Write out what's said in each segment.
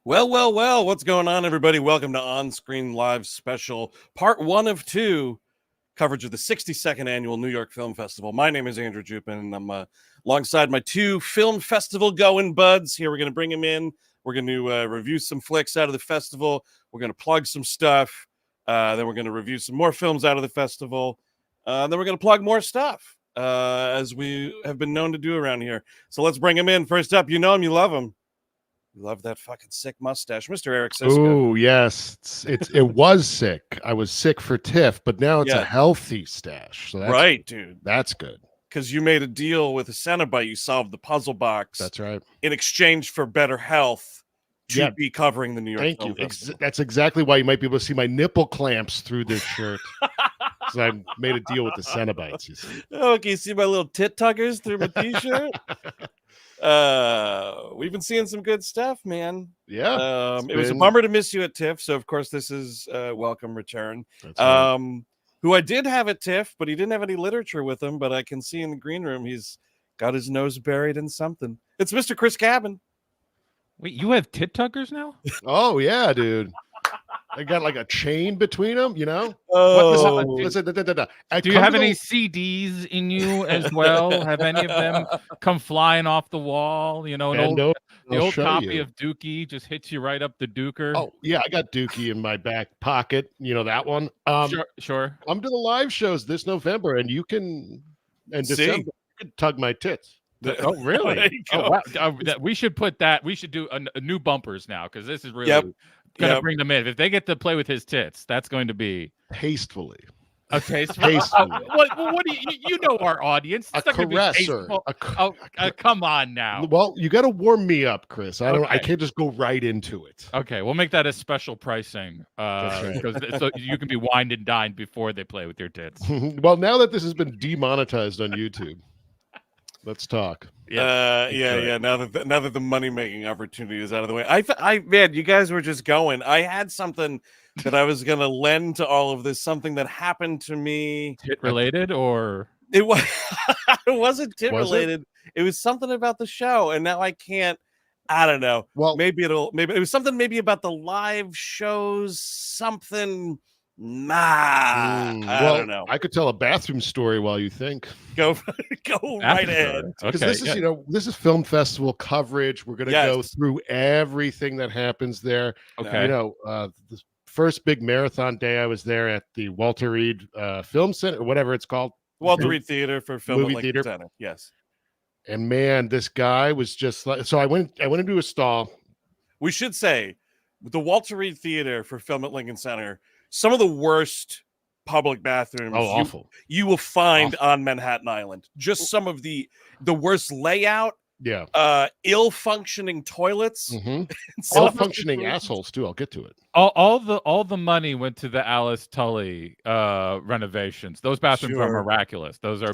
Well, what's going on, everybody? Welcome to On Screen Live Special, part 1 of 2, coverage of the 62nd Annual New York Film Festival. My name is Andrew Jupin, and I'm alongside my 2 film festival going buds. Here, we're going to bring them in. We're going to review some flicks out of the festival. We're going to plug some stuff. Then we're going to review some more films out of the festival. Then we're going to plug more stuff, as we have been known to do around here. So let's bring him in. First up, you know him, you love him. You love that fucking sick mustache, Mr. Eric Siska. Oh yes, it was sick. I was sick for TIFF, but now it's a healthy stash. So that's right, dude. That's good. Because you made a deal with a Cenobite. You solved the puzzle box. That's right. In exchange for better health to be covering the New York Film Festival. That's exactly why you might be able to see my nipple clamps through this shirt. So I made a deal with the Cenobites. You see. Oh, can you see my little tit tuckers through my t-shirt? We've been seeing some good stuff, man. Yeah. It was a bummer to miss you at TIFF, so of course this is welcome return. That's right. Who I did have at TIFF, but he didn't have any literature with him, but I can see in the green room he's got his nose buried in something. It's Mr. Chris Cabin. Wait, you have tit tuckers now? Oh yeah, dude. I got like a chain between them, you know. Oh, listen. Do you have any CDs in you as well? Have any of them come flying off the wall? You know, the old copy of Dookie just hits you right up the duker. Oh yeah, I got Dookie in my back pocket. You know that one. Sure. Come to the live shows this November, and you can December you can tug my tits. Oh really? Oh, wow. We should put that. We should do a new bumpers now because this is really going to bring them in. If they get to play with his tits, that's going to be tastefully. A tastefully. What do you know our audience? It's a caresser. Come on now. Well, you got to warm me up, Chris. I can't just go right into it. Okay, we'll make that a special pricing because so you can be wined and dined before they play with your tits. Well, now that this has been demonetized on YouTube. Let's talk. Now that the money making opportunity is out of the way, man, you guys were just going. I had something that I was gonna lend to all of this. Something that happened to me. Tit related, or it was? It wasn't tit related. It was something about the show, and now I can't. I don't know. Well, maybe it was something maybe about the live shows. Something. I don't know. I could tell a bathroom story while you think. Go right ahead. Because this is, this is film festival coverage. We're going to go through everything that happens there. Okay. The first big marathon day I was there at the Walter Reed Film Center, or whatever it's called. Walter Reed Theater for Film Movie at Theater. Center. Yes. And man, this guy was just like, so I went into a stall. We should say the Walter Reed Theater for Film at Lincoln Center, some of the worst public bathrooms awful. You will find on Manhattan Island. Just some of the worst layout. Yeah. Ill-functioning toilets. Ill-functioning assholes too. I'll get to it. All the money went to the Alice Tully renovations. Those bathrooms are miraculous. Those are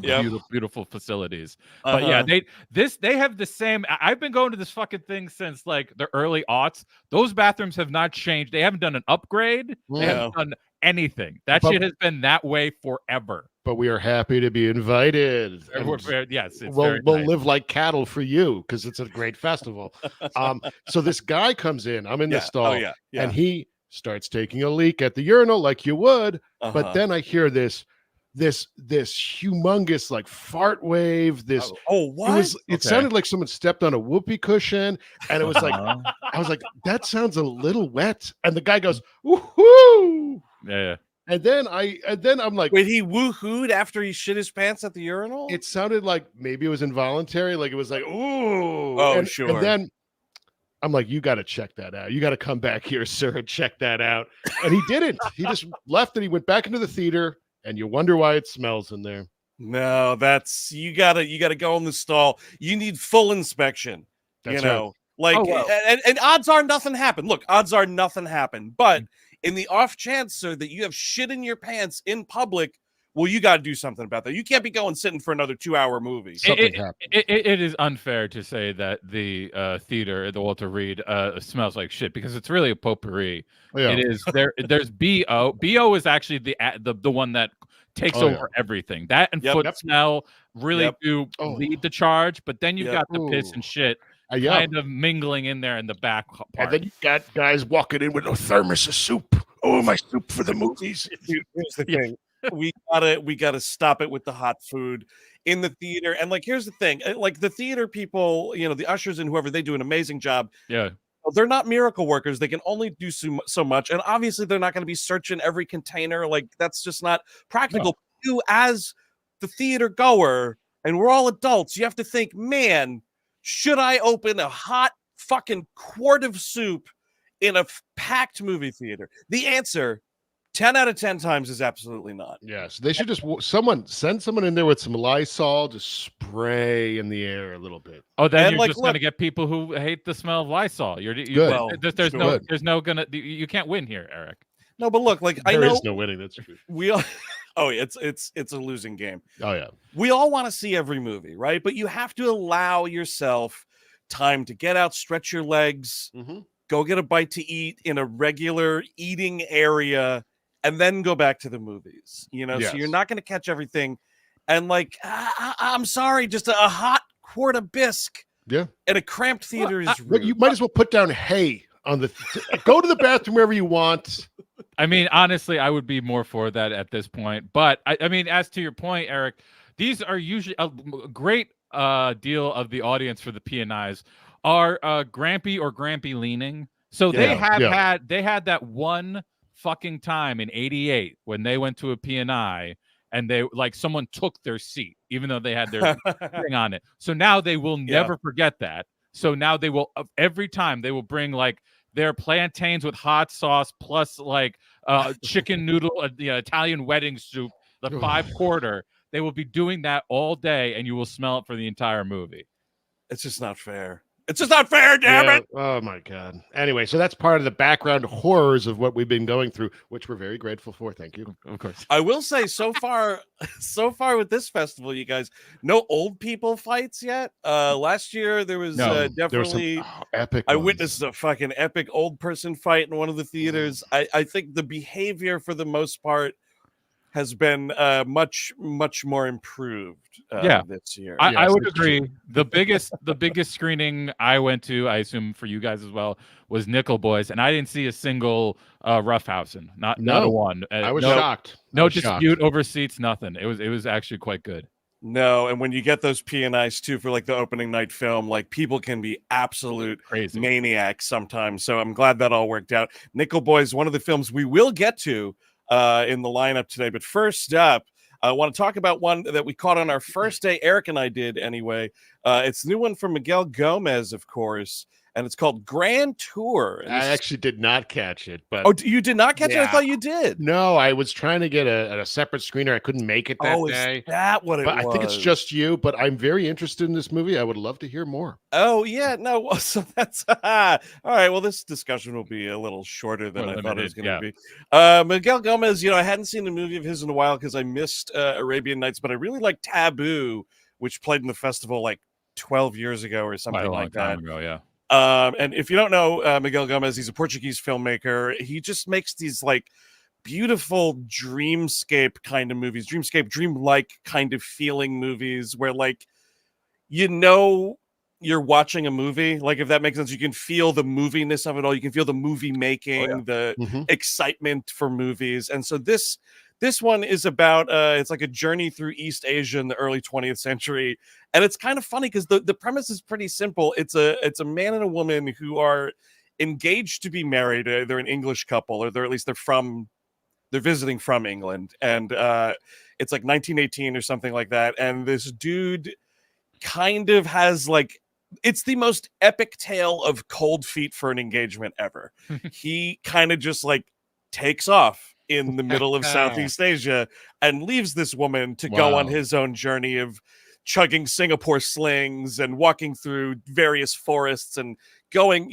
beautiful facilities. But yeah, they have the same. I've been going to this fucking thing since like the early aughts. Those bathrooms have not changed. They haven't done an upgrade. They haven't done anything. Shit has been that way forever. But we are happy to be invited. Yes, we'll live like cattle for you because it's a great festival. So this guy comes in. I'm in the stall, and he starts taking a leak at the urinal like you would. But then I hear this humongous like fart wave. What? It sounded like someone stepped on a whoopee cushion, and it was like I was like, that sounds a little wet. And the guy goes, woohoo! Yeah. And then I'm like, wait, he woohooed after he shit his pants at the urinal? It sounded like maybe it was involuntary, like it was like, ooh. Oh, sure. And then I'm like, you got to check that out. You got to come back here, sir, and check that out. And he didn't. He just left and he went back into the theater, and you wonder why it smells in there. No, that's you gotta go in the stall. You need full inspection. That's right. And odds are nothing happened. Look, odds are nothing happened, but in the off chance, sir, that you have shit in your pants in public, well, you got to do something about that. You can't be going sitting for another 2-hour movie. Something happened. It is unfair to say that the theater, the Walter Reed, smells like shit because it's really a potpourri. Yeah. It is There's BO. BO is actually the one that takes over everything. That and foot smell really do lead the charge. But then you've got the piss and shit. kind of mingling in there in the back part. And then you got guys walking in with a thermos of soup. Oh, my soup for the movies. Here's the thing. We gotta stop it with the hot food in the theater. And like, here's the thing, like the theater people, the ushers and whoever, they do an amazing job. Yeah. They're not miracle workers. They can only do so much. And obviously they're not going to be searching every container. Like, that's just not practical. No. You, as the theater goer, and we're all adults, you have to think, man, should I open a hot fucking quart of soup in a packed movie theater? The answer, 10 out of 10 times, is absolutely not. Yes, they should just send someone in there with some Lysol, just spray in the air a little bit. Oh, then you're just gonna get people who hate the smell of Lysol. There's no gonna, you can't win here, Eric. No, but look, like, there is no winning. That's true. We all, it's a losing game. Oh yeah, we all want to see every movie, right? But you have to allow yourself time to get out, stretch your legs, go get a bite to eat in a regular eating area, and then go back to the movies, Yes. So you're not going to catch everything. And like, I'm sorry, just a hot quart of bisque in a cramped theater is rude. You might as well put down hay on the, go to the bathroom wherever you want. I mean, honestly, I would be more for that at this point. But I mean, as to your point, Eric, these are usually a great deal of the audience for the P&Is are grampy or grampy leaning. So they had that one fucking time in '88 when they went to a P&I and they, like, someone took their seat even though they had their thing on it. So now they will never forget that. So now they will, every time they will bring like their plantains with hot sauce plus like chicken noodle, the Italian wedding soup, the 5-quarter. They will be doing that all day, and you will smell it for the entire movie. It's just not fair. It's just not fair, damn it. Oh my God. Anyway, so that's part of the background horrors of what we've been going through, which we're very grateful for. Thank you. Of course. I will say, so far with this festival, you guys, no old people fights yet. Last year there was definitely epic. I witnessed a fucking epic old person fight in one of the theaters. I think the behavior for the most part has been much more improved this year. I would agree. The biggest screening I went to, I assume for you guys as well, was Nickel Boys, and I didn't see a single roughhousing, not a one. I was shocked. No dispute over seats, nothing. It was actually quite good. No, and when you get those P&Is too for like the opening night film, like, people can be absolute crazy maniacs sometimes. So I'm glad that all worked out. Nickel Boys, one of the films we will get to in the lineup today. But first up, I want to talk about one that we caught on our first day. Eric and I did anyway. It's a new one from Miguel Gomes, of course, and it's called Grand Tour. I actually did not catch it, but you did not catch it? I thought you did. No, I was trying to get a separate screener. I couldn't make it that day. Is that what it was? I think it's just you, but I'm very interested in this movie. I would love to hear more. Oh yeah, no. So that's all right. Well, this discussion will be a little shorter than I thought it was going to be. Miguel Gomes, I hadn't seen a movie of his in a while because I missed Arabian Nights, but I really like Taboo, which played in the festival like 12 years ago or something like that. Ago, yeah. And if you don't know Miguel Gomes, he's a Portuguese filmmaker. He just makes these like beautiful dreamscape kind of movies, dreamlike kind of feeling movies where, like, you're watching a movie. Like, if that makes sense, you can feel the moviness of it all. You can feel the movie making, the excitement for movies. And so this one is about it's like a journey through East Asia in the early 20th century. And it's kind of funny because the premise is pretty simple. It's a man and a woman who are engaged to be married. They're an English couple, or they're visiting from England. And it's like 1918 or something like that. And this dude kind of has like, it's the most epic tale of cold feet for an engagement ever. He kind of just like takes off in the middle of Southeast Asia and leaves this woman to go on his own journey of chugging Singapore slings and walking through various forests and going,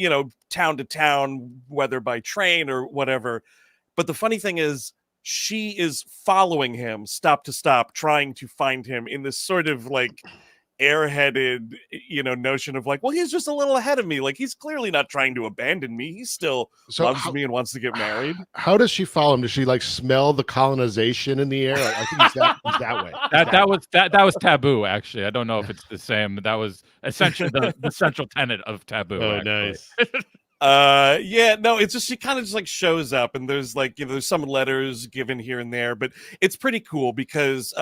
town to town, whether by train or whatever. But the funny thing is, she is following him stop to stop, trying to find him in this sort of like airheaded, notion of like, well, he's just a little ahead of me. Like, he's clearly not trying to abandon me. He still loves me and wants to get married. How does she follow him? Does she like smell the colonization in the air? I think he's that way. That was Taboo, actually. I don't know if it's the same. That was essentially the central tenet of Taboo. Oh, actually. Nice. Yeah, no, it's just she kind of just like shows up, and there's like there's some letters given here and there, but it's pretty cool because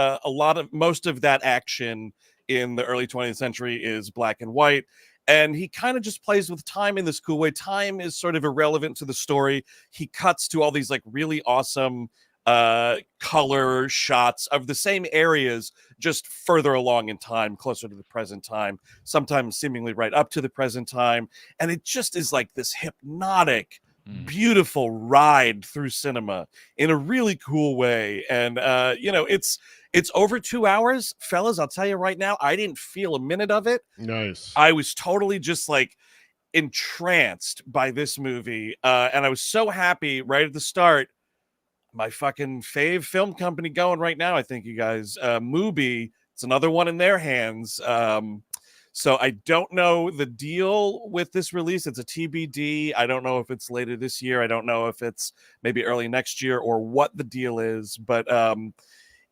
most of that action in the early 20th century is black and white, and he kind of just plays with time in this cool way. Time is sort of irrelevant to the story. He cuts to all these like really awesome color shots of the same areas, just further along in time, closer to the present time, sometimes seemingly right up to the present time. And it just is like this hypnotic, beautiful ride through cinema in a really cool way. And it's over 2 hours, fellas. I'll tell you right now, I didn't feel a minute of it. Nice. I was totally just like entranced by this movie, and I was so happy right at the start. My fucking fave film company going right now, I think, you guys, Mubi, it's another one in their hands. So I don't know the deal with this release. It's a TBD. I don't know if it's later this year. I don't know if it's maybe early next year or what the deal is, but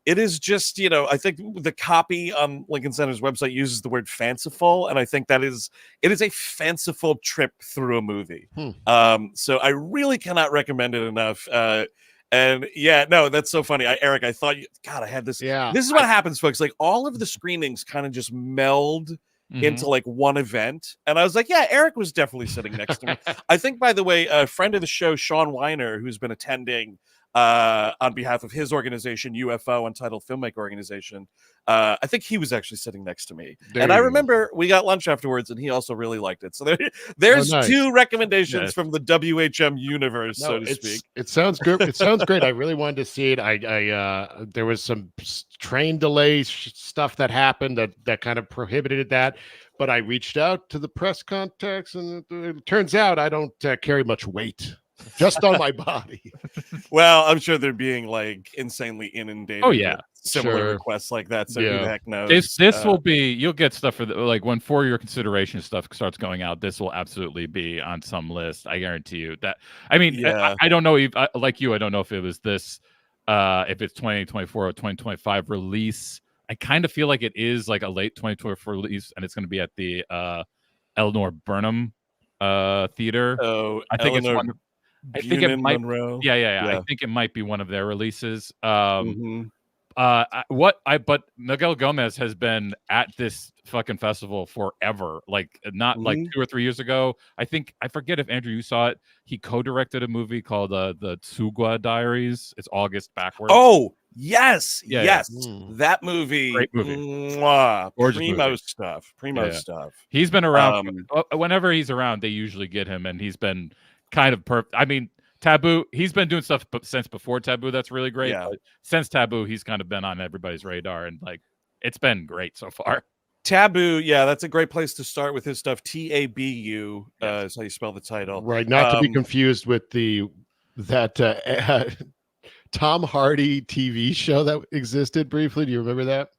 it is just, I think the copy on Lincoln Center's website uses the word fanciful, and I think it is a fanciful trip through a movie. So I really cannot recommend it enough. And yeah, no, that's so funny. Eric, I thought God, I had this. Yeah. This is what happens, folks. Like, all of the screenings kind of just meld into like one event. And I was like, yeah, Eric was definitely sitting next to me. I think, by the way, a friend of the show, Sean Weiner, who's been attending on behalf of his organization, UFO, Untitled Filmmaker Organization, I think he was actually sitting next to me. And I remember we got lunch afterwards, and he also really liked it. So there's two recommendations from the WHM universe, so to speak. It sounds good. It sounds great. I really wanted to see it. There was some train delay stuff that happened that kind of prohibited that. But I reached out to the press contacts, and it turns out I don't carry much weight. Just on my body. Well, I'm sure they're being like insanely inundated. Oh yeah, with similar requests like that. So who the heck knows? This will be. You'll get stuff for like when For Your Consideration stuff starts going out. This will absolutely be on some list. I guarantee you that. I mean, I don't know. Like you, I don't know if it was this. If it's 2024 or 2025 release. I kind of feel like it is like a late 2024 release, and it's going to be at the Eleanor Burnham theater. Oh, I think Eleanor it's one. I think it might. Monroe. Yeah. I think it might be one of their releases. But Miguel Gomes has been at this fucking festival forever. Like not like 2 or 3 years ago. I forget if Andrew, you saw it. He co-directed a movie called the Tsugwa Diaries. It's August backwards. Oh yes, yes. That movie. Great movie. Primo stuff. Stuff. He's been around. Whenever he's around, they usually get him, and he's been kind of perfect. I mean, Taboo, he's been doing stuff since before Taboo that's really great. Yeah. But since Taboo, he's kind of been on everybody's radar, and like it's been great so far. Taboo, yeah, that's a great place to start with his stuff. TABU is how you spell the title. Right, not to be confused with that Tom Hardy TV show that existed briefly. Do you remember that?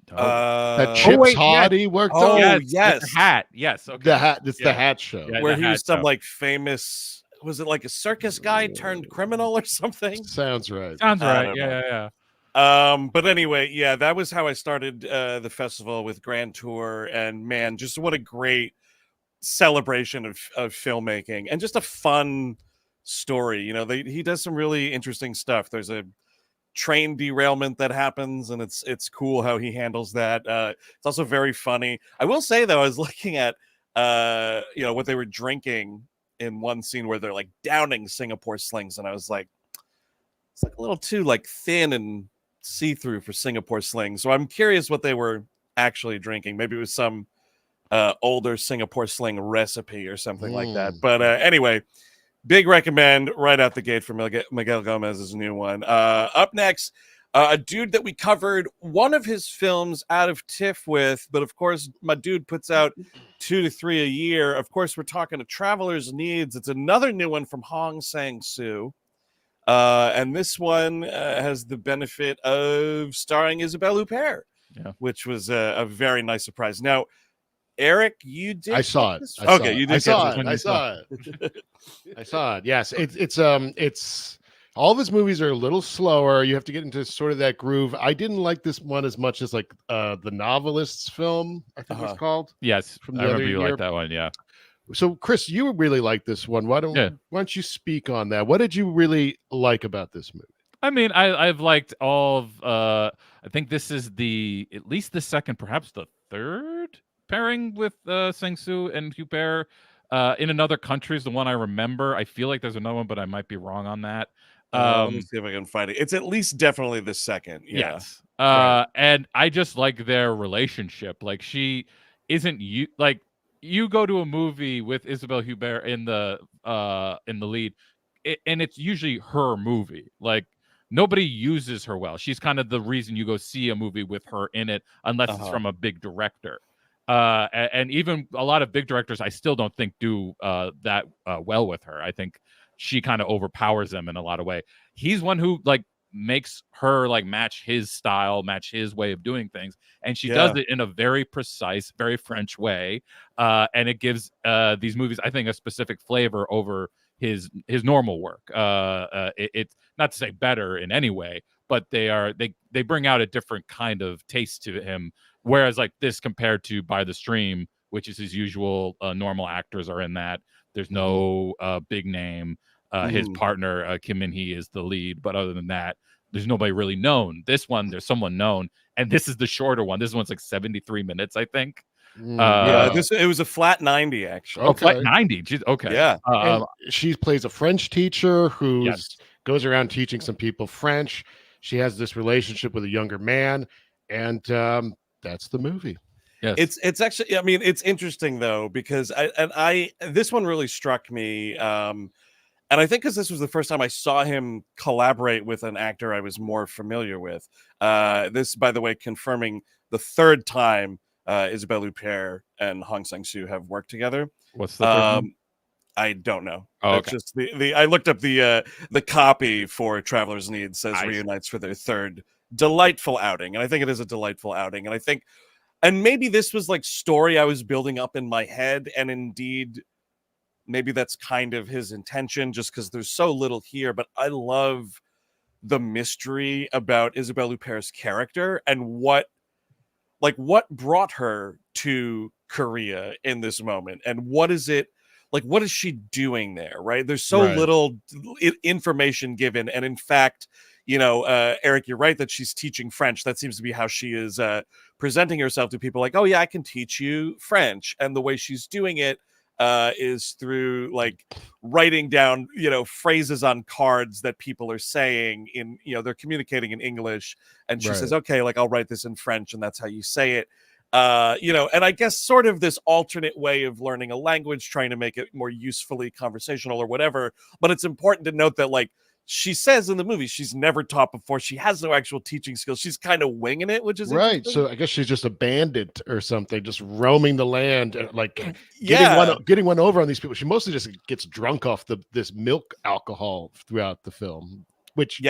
That Chips Hardy worked on. Yes, the hat. Yes, okay. The hat. It's the Hat Show, where he was some like famous. Was it like a circus guy turned criminal or something? Sounds right. Yeah. But anyway, yeah, that was how I started the festival with Grand Tour, and man, just what a great celebration of filmmaking and just a fun story. He does some really interesting stuff. There's a train derailment that happens, and it's cool how he handles that. It's also very funny. I will say though, I was looking at what they were drinking in one scene where they're like downing Singapore slings, and I was like, it's like a little too like thin and see-through for Singapore slings. So I'm curious what they were actually drinking. Maybe it was some older Singapore sling recipe or something like that. But anyway, big recommend right out the gate for Miguel Gomez's new one. Up next, a dude that we covered one of his films out of TIFF with, but of course, my dude puts out 2 to 3 a year. Of course, we're talking to Traveler's Needs. It's another new one from Hong Sang-soo. And this one has the benefit of starring Isabelle Huppert. which was a very nice surprise. Now, Eric, you did. I saw it. Okay, you did. I saw it. I saw it. Yes, it's all of his movies are a little slower. You have to get into sort of that groove. I didn't like this one as much as like the Novelists film, I think it was called. Yes, from the I remember you like that one. Yeah. So, Chris, you really like this one. Why don't you speak on that? What did you really like about this movie? I mean, I've liked all of. I think this is at least the second, perhaps the third pairing with Sangsoo and Hubert. In Another Country is the one I remember. I feel like there's another one, but I might be wrong on that. Let me see if I can find it. It's at least definitely the second. Yeah. Yes. And I just like their relationship. Like she isn't you go to a movie with Isabelle Huppert in the lead, and it's usually her movie. Like nobody uses her well. She's kind of the reason you go see a movie with her in it, unless it's from a big director. And even a lot of big directors, I still don't think do that well with her. I think she kind of overpowers them in a lot of way. He's one who like makes her like match his style, match his way of doing things, and she does it in a very precise, very French way. And it gives these movies, I think, a specific flavor over his normal work. It's not to say better in any way, but they bring out a different kind of taste to him. Whereas like this compared to By the Stream, which is his usual normal actors are in that. There's no big name. His partner, Kim Min-hee, is the lead. But other than that, there's nobody really known. This one, there's someone known. And this is the shorter one. This one's like 73 minutes, I think. It was a flat 90, actually. Oh, flat 90. Jeez, okay. Yeah. She plays a French teacher who goes around teaching some people French. She has this relationship with a younger man. And that's the movie. Yes. It's actually, I mean, it's interesting though, because this one really struck me. And I think because this was the first time I saw him collaborate with an actor I was more familiar with. This, by the way, confirming the third time Isabelle Huppert and Hong Sang-soo have worked together. What's the third one? I don't know. Oh, okay. It's just I looked up the copy for Traveler's Need, says reunites for their third delightful outing. And I think it is a delightful outing. And I think, and maybe this was like story I was building up in my head. And indeed, maybe that's kind of his intention just because there's so little here. But I love the mystery about Isabelle Huppert's character and what brought her to Korea in this moment. And what is she doing there? Right. There's so little information given. And in fact, Eric, you're right that she's teaching French. That seems to be how she is presenting herself to people like, oh, yeah, I can teach you French. And the way she's doing it is through like writing down, phrases on cards that people are saying in, they're communicating in English. And she says, okay, like I'll write this in French. And that's how you say it. And I guess sort of this alternate way of learning a language, trying to make it more usefully conversational or whatever. But it's important to note that like, she says in the movie she's never taught before. She has no actual teaching skills. She's kind of winging it, which is right. So I guess she's just a bandit or something, just roaming the land, like getting one over on these people. She mostly just gets drunk off this milk alcohol throughout the film. Which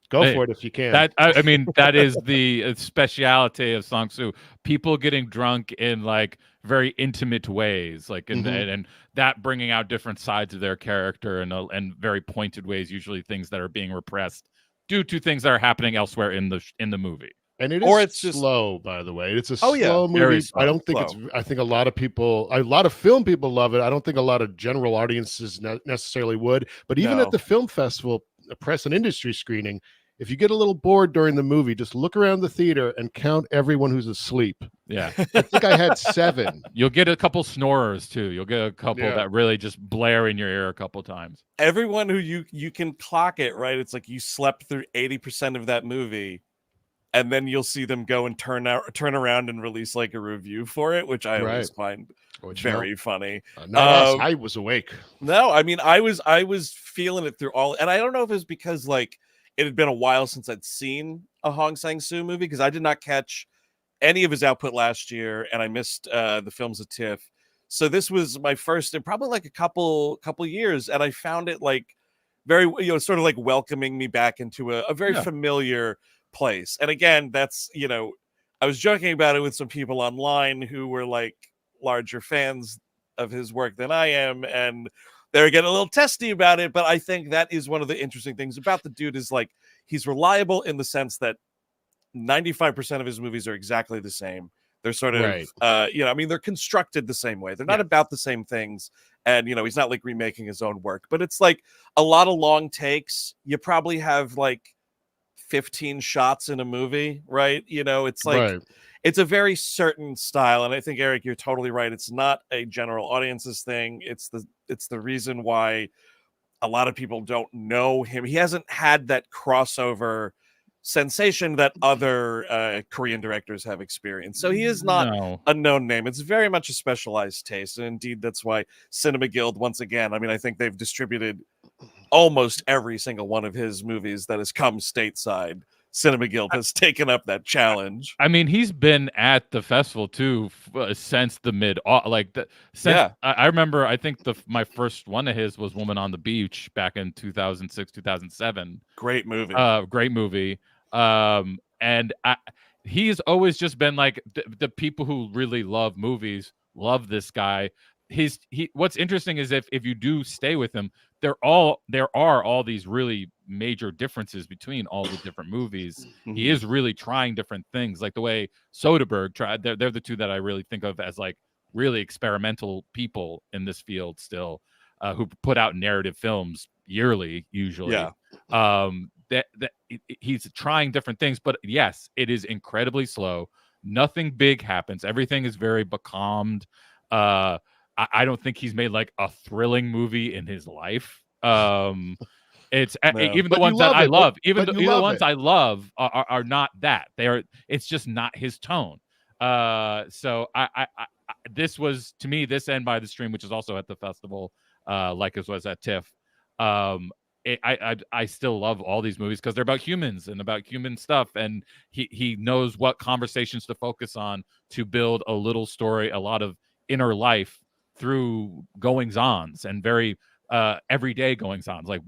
go for it if you can. I mean, that is the speciality of Sangsoo. People getting drunk in like very intimate ways, like and that bringing out different sides of their character and very pointed ways, usually things that are being repressed due to things that are happening elsewhere in the movie. And it's slow, by the way. It's a slow movie. Slow, I don't think I think a lot of film people love it. I don't think a lot of general audiences necessarily would. But even at the film festival, press and industry screening, if you get a little bored during the movie, just look around the theater and count everyone who's asleep. Yeah. I think I had 7. You'll get a couple snorers too. You'll get a couple that really just blare in your ear a couple times. Everyone who you can clock it, right? It's like you slept through 80% of that movie, and then you'll see them go and turn around and release like a review for it, which I always find very funny. I was awake. No, I mean I was feeling it through all, and I don't know if it's because like it had been a while since I'd seen a Hong Sang-soo movie, because I did not catch any of his output last year, and I missed the films at TIFF. So this was my first in probably like a couple years, and I found it like very, sort of like welcoming me back into a very familiar place. And again, that's, I was joking about it with some people online who were like larger fans of his work than I am, and they're getting a little testy about it. But I think that is one of the interesting things about the dude is like he's reliable in the sense that 95% of his movies are exactly the same. They're sort of, I mean, they're constructed the same way. They're not about the same things. And, he's not like remaking his own work, but it's like a lot of long takes. You probably have like 15 shots in a movie, right? It's like, it's a very certain style. And I think, Eric, you're totally right. It's not a general audiences thing. It's the reason why a lot of people don't know him. He hasn't had that crossover sensation that other Korean directors have experienced. So he is not a known name. It's very much a specialized taste. And indeed, that's why Cinema Guild, once again, I mean, I think they've distributed almost every single one of his movies that has come stateside. Cinema Guild has taken up that challenge. I mean, he's been at the festival too since the I remember. I think my first one of his was Woman on the Beach back in 2006, 2007. Great movie. Great movie. And he's always just been like the people who really love movies love this guy. What's interesting is if you do stay with him, there are all these really major differences between all the different movies. He is really trying different things, like the way Soderbergh tried. They're the two that I really think of as like really experimental people in this field still, who put out narrative films yearly usually. That he's trying different things, but yes, it is incredibly slow. Nothing big happens. Everything is very becalmed. I don't think he's made like a thrilling movie in his life. It's even the ones that I love, even the ones I love are not that. It's just not his tone. So I this was to me this End by the Stream, which is also at the festival, like it was at TIFF. I still love all these movies because they're about humans and about human stuff, and he knows what conversations to focus on to build a little story, a lot of inner life through goings-ons and very everyday goings-ons, like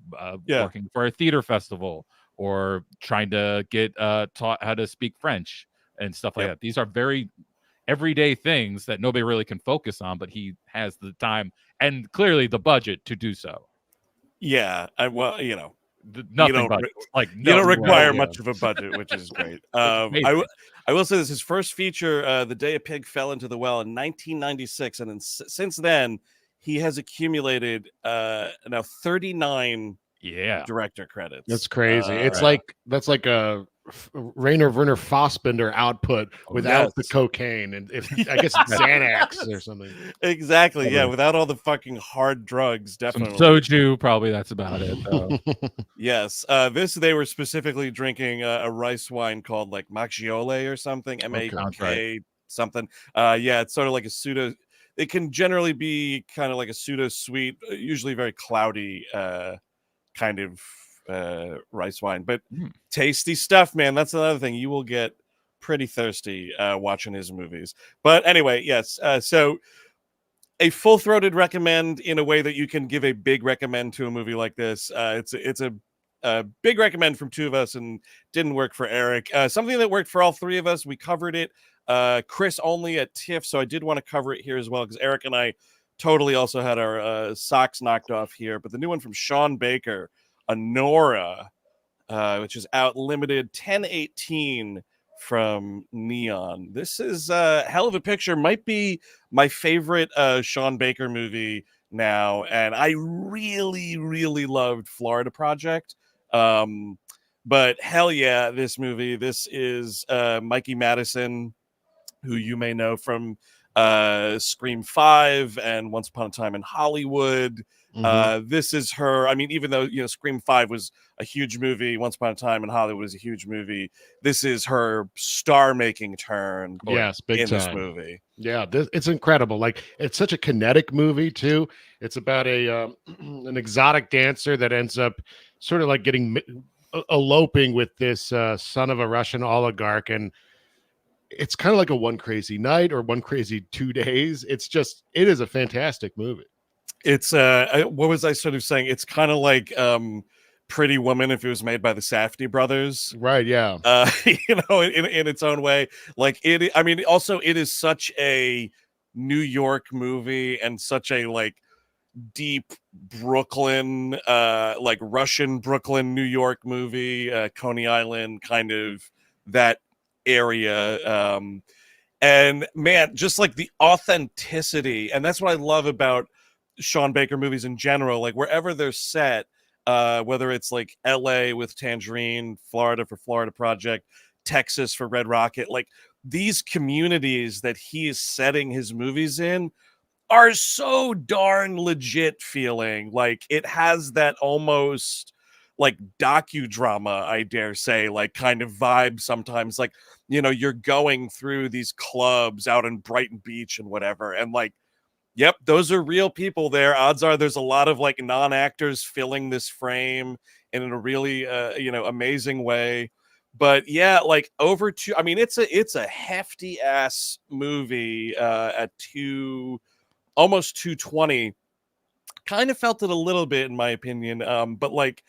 working for a theater festival or trying to get taught how to speak French and stuff like that. These are very everyday things that nobody really can focus on, but he has the time and clearly the budget to do so. Yeah, nothing you don't require much of a budget, which is great. I will say this: his first feature, "The Day a Pig Fell into the Well" in 1996, and then since then he has accumulated now 39 director credits. That's crazy. It's like that's like a Rainer Werner Fassbinder output without the cocaine, and I guess it's Xanax or something. Exactly. Yeah, without all the fucking hard drugs. Definitely. Some soju, probably that's about it. Yes. They were specifically drinking a rice wine called like Macchiole or something. MAK something. It's sort of like a pseudo. It can generally be kind of like a pseudo sweet, usually very cloudy kind of rice wine, but tasty stuff, man. That's another thing. You will get pretty thirsty watching his movies. But anyway, yes. So a full-throated recommend in a way that you can give a big recommend to a movie like this. It's a big recommend from two of us and didn't work for Eric. Something that worked for all three of us. We covered it. Chris only at TIFF, so I did want to cover it here as well because Eric and I totally also had our socks knocked off here. But the new one from Sean Baker, Anora, which is out limited 10/18 from Neon. This is a hell of a picture. Might be my favorite Sean Baker movie now, and I really, really loved Florida Project. But hell yeah, this movie. This is Mikey Madison, who you may know from Scream 5 and Once Upon a Time in Hollywood. This is her. I mean, even though Scream 5 was a huge movie, Once Upon a Time in Hollywood was a huge movie. This is her star-making turn. Yes, big in time. This movie. Yeah, it's incredible. Like it's such a kinetic movie too. It's about an exotic dancer that ends up sort of like getting eloping with this son of a Russian oligarch, and it's kind of like a One Crazy Night or One Crazy 2 Days. It is a fantastic movie. It's what was I sort of saying? It's kind of like Pretty Woman if it was made by the Safdie brothers. Right, yeah. In its own way. Like also it is such a New York movie and such a like deep Brooklyn, like Russian Brooklyn, New York movie, Coney Island, kind of that area. And man, just like the authenticity, and that's what I love about Sean Baker movies in general, like wherever they're set, whether it's like LA with Tangerine, Florida for Florida Project, Texas for Red Rocket, like these communities that he is setting his movies in are so darn legit feeling. Like it has that almost like docudrama, I dare say, like kind of vibe sometimes. Like, you're going through these clubs out in Brighton Beach and whatever, and like, yep, those are real people there. Odds are there's a lot of like non-actors filling this frame in a really amazing way. But yeah, like it's a hefty ass movie at almost 220. Kind of felt it a little bit in my opinion. But like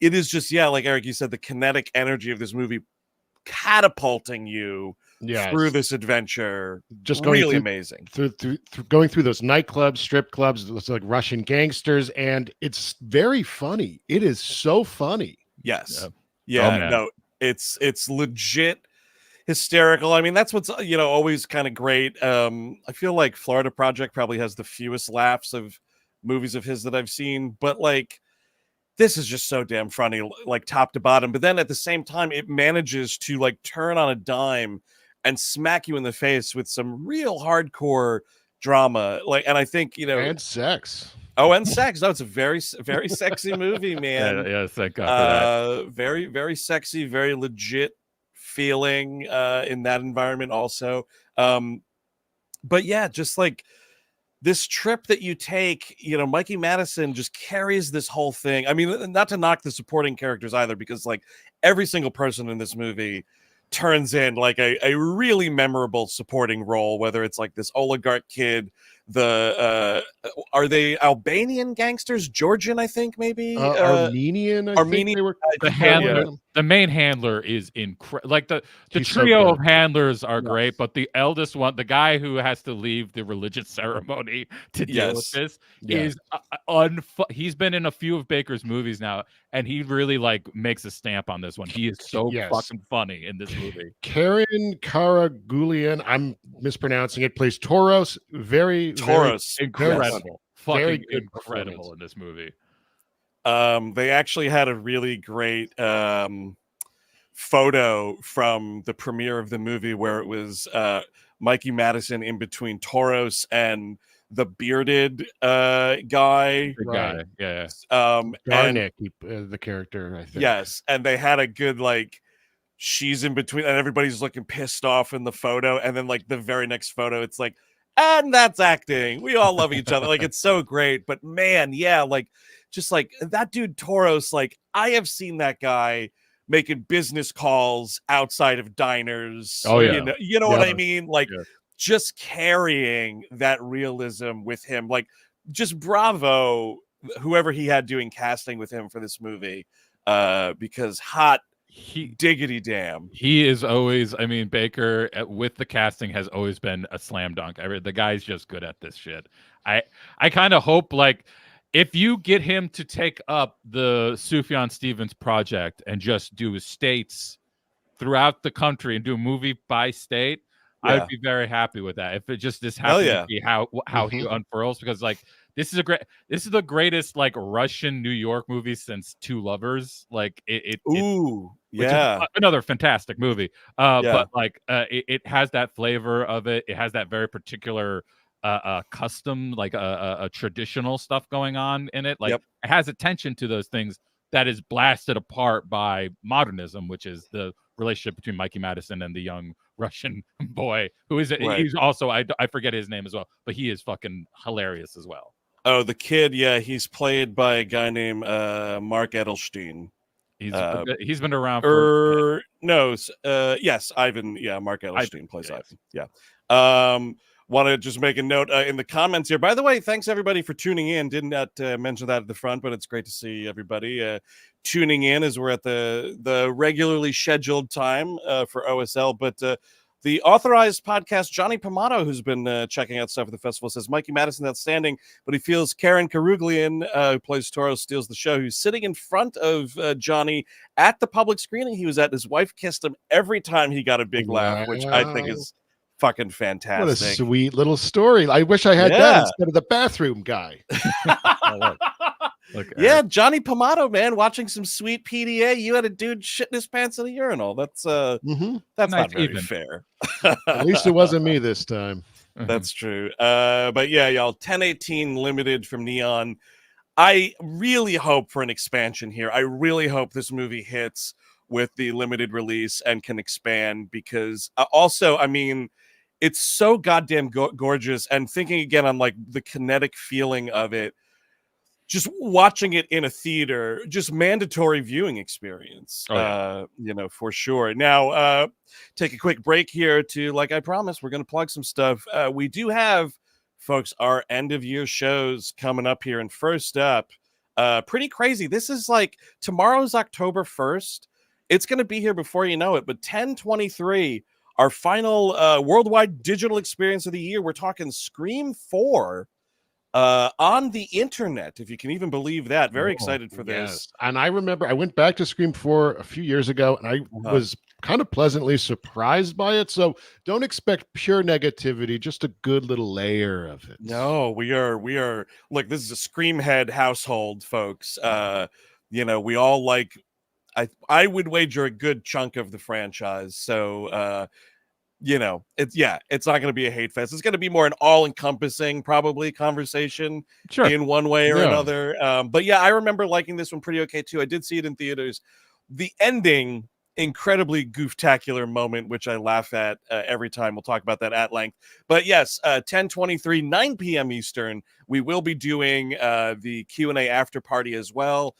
it is just, yeah, like Eric, you said, the kinetic energy of this movie catapulting you through this adventure, just really amazing. Through going through those nightclubs, strip clubs, those like Russian gangsters, and it's very funny. It is so funny. Yes, no, it's legit hysterical. I mean, that's what's always kind of great. I feel like Florida Project probably has the fewest laughs of movies of his that I've seen, but like this is just so damn funny, like top to bottom. But then at the same time, it manages to like turn on a dime and smack you in the face with some real hardcore drama. Like, and I think, and sex. Oh, and sex. No, it's a very, very sexy movie, man. Yeah, thank God for that. Very, very sexy, very legit feeling in that environment also. But yeah, just like this trip that you take, Mikey Madison just carries this whole thing. I mean, not to knock the supporting characters either, because like every single person in this movie turns in like a really memorable supporting role, whether it's like this oligarch kid, are they Albanian gangsters? Georgian, I think, maybe Armenian. Armenian. They were, the handler. The main handler is incredible. Like the trio of handlers are great, but the eldest one, the guy who has to leave the religious ceremony to deal with this, is he's been in a few of Baker's movies now, and he really like makes a stamp on this one. He is so fucking funny in this movie. Karen Karagulian, I'm mispronouncing it, plays Toros. Very incredible, fucking incredible in this movie. They actually had a really great photo from the premiere of the movie where it was Mikey Madison in between Toros and the bearded guy. Right. Yeah. Garnick, the character, I think. Yes, and they had a good like she's in between, and everybody's looking pissed off in the photo, and then like the very next photo, it's like, and that's acting. We all love each other. Like it's so great. But man, yeah, like just like that dude Toros, like I have seen that guy making business calls outside of diners. Oh yeah, you know what I mean? Like just carrying that realism with him. Like just bravo, whoever he had doing casting with him for this movie. Because diggity damn. He is always, I mean, Baker with the casting has always been a slam dunk. The guy's just good at this shit. I kind of hope like if you get him to take up the Sufjan Stevens project and just do states throughout the country and do a movie by state, I would be very happy with that. If it just this happens to be how he unfurls, because like this is the greatest like Russian New York movie since Two Lovers. Like another fantastic movie. But like it has that flavor of it. It has that very particular custom, like a traditional stuff going on in it. Like it has attention to those things that is blasted apart by modernism, which is the relationship between Mikey Madison and the young Russian boy who is he's also I forget his name as well, but he is fucking hilarious as well. Oh, the kid, he's played by a guy named Mark Edelstein. He's been around for yes, Ivan. Yeah, Mark Edelstein plays Ivan. Yeah. Want to just make a note in the comments here. By the way, thanks everybody for tuning in. Didn't mention that at the front, but it's great to see everybody tuning in as we're at the regularly scheduled time for OSL. But the authorized podcast, Johnny Pomato, who's been checking out stuff at the festival, says Mikey Madison outstanding, but he feels Karen Karuglian, who plays Toro, steals the show. Who's sitting in front of Johnny at the public screening he was at. His wife kissed him every time he got a big laugh, which I think is fucking fantastic. What a sweet little story. I wish I had that instead of the bathroom guy. Look, yeah, Johnny Pomato, man, watching some sweet PDA. You had a dude shitting his pants in a urinal. That's that's nice, not very fair. At least it wasn't me this time. That's true. But yeah, y'all, 10/18 limited from Neon. I really hope for an expansion here. I really hope this movie hits with the limited release and can expand, because also, I mean, it's so goddamn gorgeous. And thinking again on like the kinetic feeling of it, just watching it in a theater, just mandatory viewing experience, for sure. Now, take a quick break here to, like I promised, we're going to plug some stuff. We do have, folks, our end of year shows coming up here. And first up, pretty crazy. This is like tomorrow's October 1st. It's going to be here before you know it. But 10/23, our final worldwide digital experience of the year. We're talking Scream 4 on the internet, if you can even believe that. Very excited for this. And I remember I went back to Scream 4 a few years ago, and I was kind of pleasantly surprised by it. So don't expect pure negativity, just a good little layer of it. No, we are look, this is a Scream head household, folks. We all like, I would wager a good chunk of the franchise. So it's not going to be a hate fest. It's going to be more an all-encompassing, probably, conversation in one way or another. But yeah, I remember liking this one pretty okay too. I did see it in theaters. The ending, incredibly gooftacular moment, which I laugh at every time. We'll talk about that at length. But yes, 10/23, 9 p.m. Eastern, we will be doing the Q&A after party as well.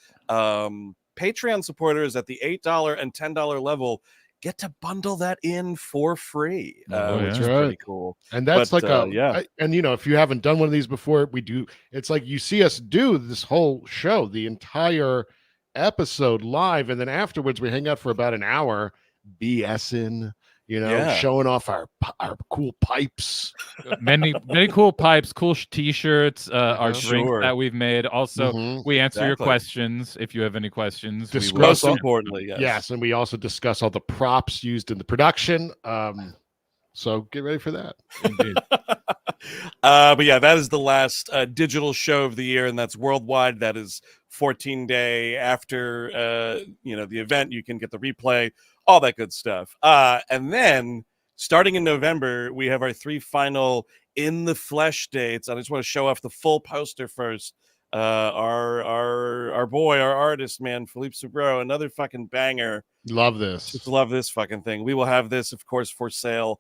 Patreon supporters at the $8 and $10 level get to bundle that in for free, which is pretty cool. And that's if you haven't done one of these before, it's like you see us do this whole show, the entire episode live, and then afterwards we hang out for about an hour BSing, showing off our cool pipes. Many cool pipes, cool t-shirts, our drinks that we've made. Also, we answer your questions if you have any questions. Most importantly, yes, and we also discuss all the props used in the production. So get ready for that. Indeed. But yeah, that is the last digital show of the year, and that's worldwide. That is 14-day after the event. You can get the replay, all that good stuff. And then starting in November, we have our 3 final in the flesh dates. I just want to show off the full poster first. Our boy, our artist, man, Philippe Soubreau, another fucking banger. Love this. Just love this fucking thing. We will have this, of course, for sale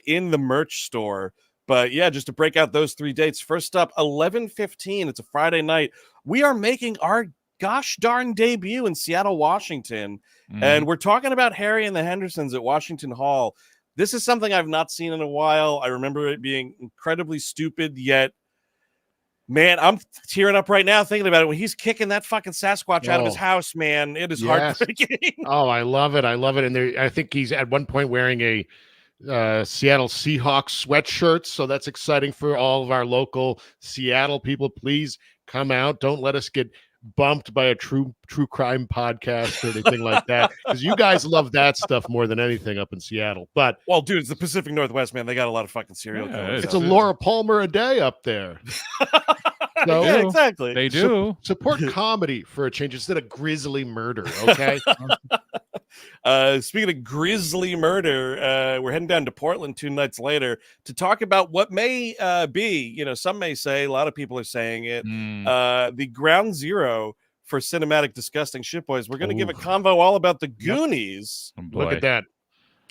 in the merch store. But yeah, just to break out those 3 dates. First up, 11/15. It's a Friday night. We are making our gosh darn debut in Seattle, Washington. And we're talking about Harry and the Hendersons at Washington Hall. This is something I've not seen in a while. I remember it being incredibly stupid, yet, man, I'm tearing up right now thinking about it. When he's kicking that fucking Sasquatch out of his house, man, it is heartbreaking. Oh, I love it. And I think he's at one point wearing a Seattle Seahawks sweatshirt. So that's exciting for all of our local Seattle people. Please come out. Don't let us get bumped by a true crime podcast or anything like that, because you guys love that stuff more than anything up in Seattle. But well, dude, it's the Pacific Northwest, man. They got a lot of fucking serial killers. It's a Laura Palmer a day up there. So, yeah, exactly. They do support comedy for a change instead of grisly murder. Okay. Speaking of grisly murder, we're heading down to Portland 2 nights later to talk about what may be, some may say, a lot of people are saying it, the ground zero for cinematic disgusting shit boys. We're going to give a convo all about the Goonies. Look at that.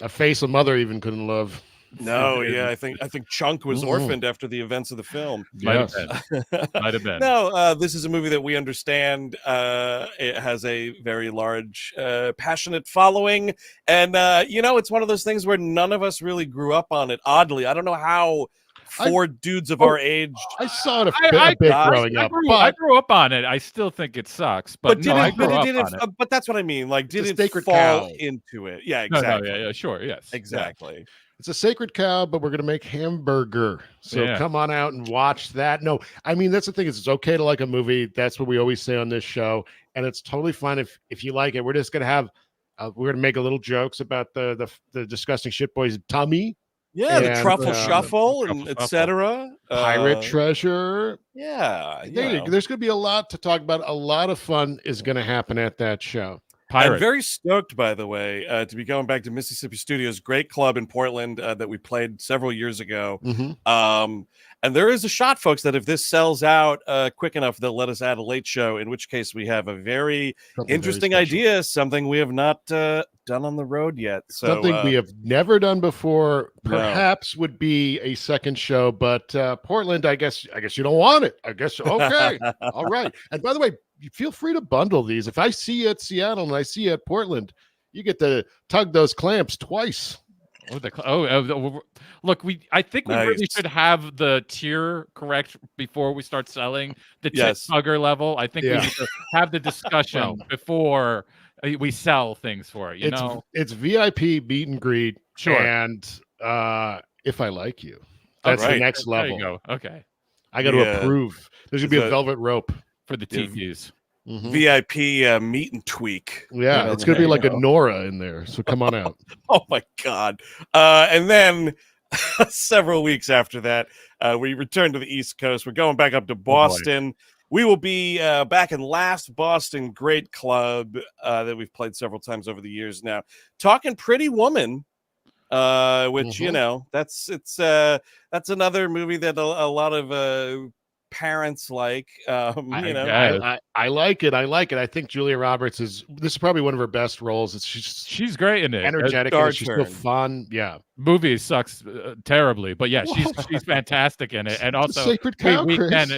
A face a mother even couldn't love. No, yeah, I think Chunk was orphaned after the events of the film. Might have been. No, this is a movie that we understand. It has a very large, passionate following, and it's one of those things where none of us really grew up on it. Oddly, I don't know how four dudes of our age. I saw it a bit growing up. I grew up on it. I still think it sucks, but but that's what I mean. Like, did it fall into it? Yeah, exactly. No, yeah, sure, yes, exactly. Yeah. It's a sacred cow, but we're going to make hamburger. So come on out and watch that. No, I mean, that's the thing is it's okay to like a movie. That's what we always say on this show. And it's totally fine if you like it. We're just going to have, we're going to make a little jokes about the disgusting shit boy's tummy. Yeah, the truffle shuffle and etc. Pirate treasure. Yeah. There's going to be a lot to talk about. A lot of fun is going to happen at that show. I'm very stoked, by the way, to be going back to Mississippi Studios, great club in Portland that we played several years ago. And there is a shot, folks, that if this sells out quick enough, they'll let us add a late show, in which case we have a very interesting idea, something we have not done on the road yet. So, something we have never done before, perhaps would be a second show, but Portland, I guess you don't want it. I guess, okay. All right. And by the way, you feel free to bundle these. If I see you at Seattle and I see you at Portland, you get to tug those clamps twice. Look, I think we really should have the tier correct before we start selling the tugger level. I think we need to have the discussion before we sell things for it. It's VIP meet and greet. Sure. And if I like you, that's the next level. There you go. Okay. I got to approve. There's gonna be a velvet rope for the TVs. VIP meet and tweak. Yeah, it's gonna be like a Anora in there. So come on out. Oh my god! And then several weeks after that, we return to the East Coast. We're going back up to Boston. We will be back in Last Boston, great club that we've played several times over the years now. Talking Pretty Woman, which that's another movie that a lot of parents like. I like it. I think Julia Roberts this is probably one of her best roles. She's great in it. Energetic, and she's so fun. Yeah, movie sucks terribly, but yeah, she's fantastic in it. And also, sacred cow.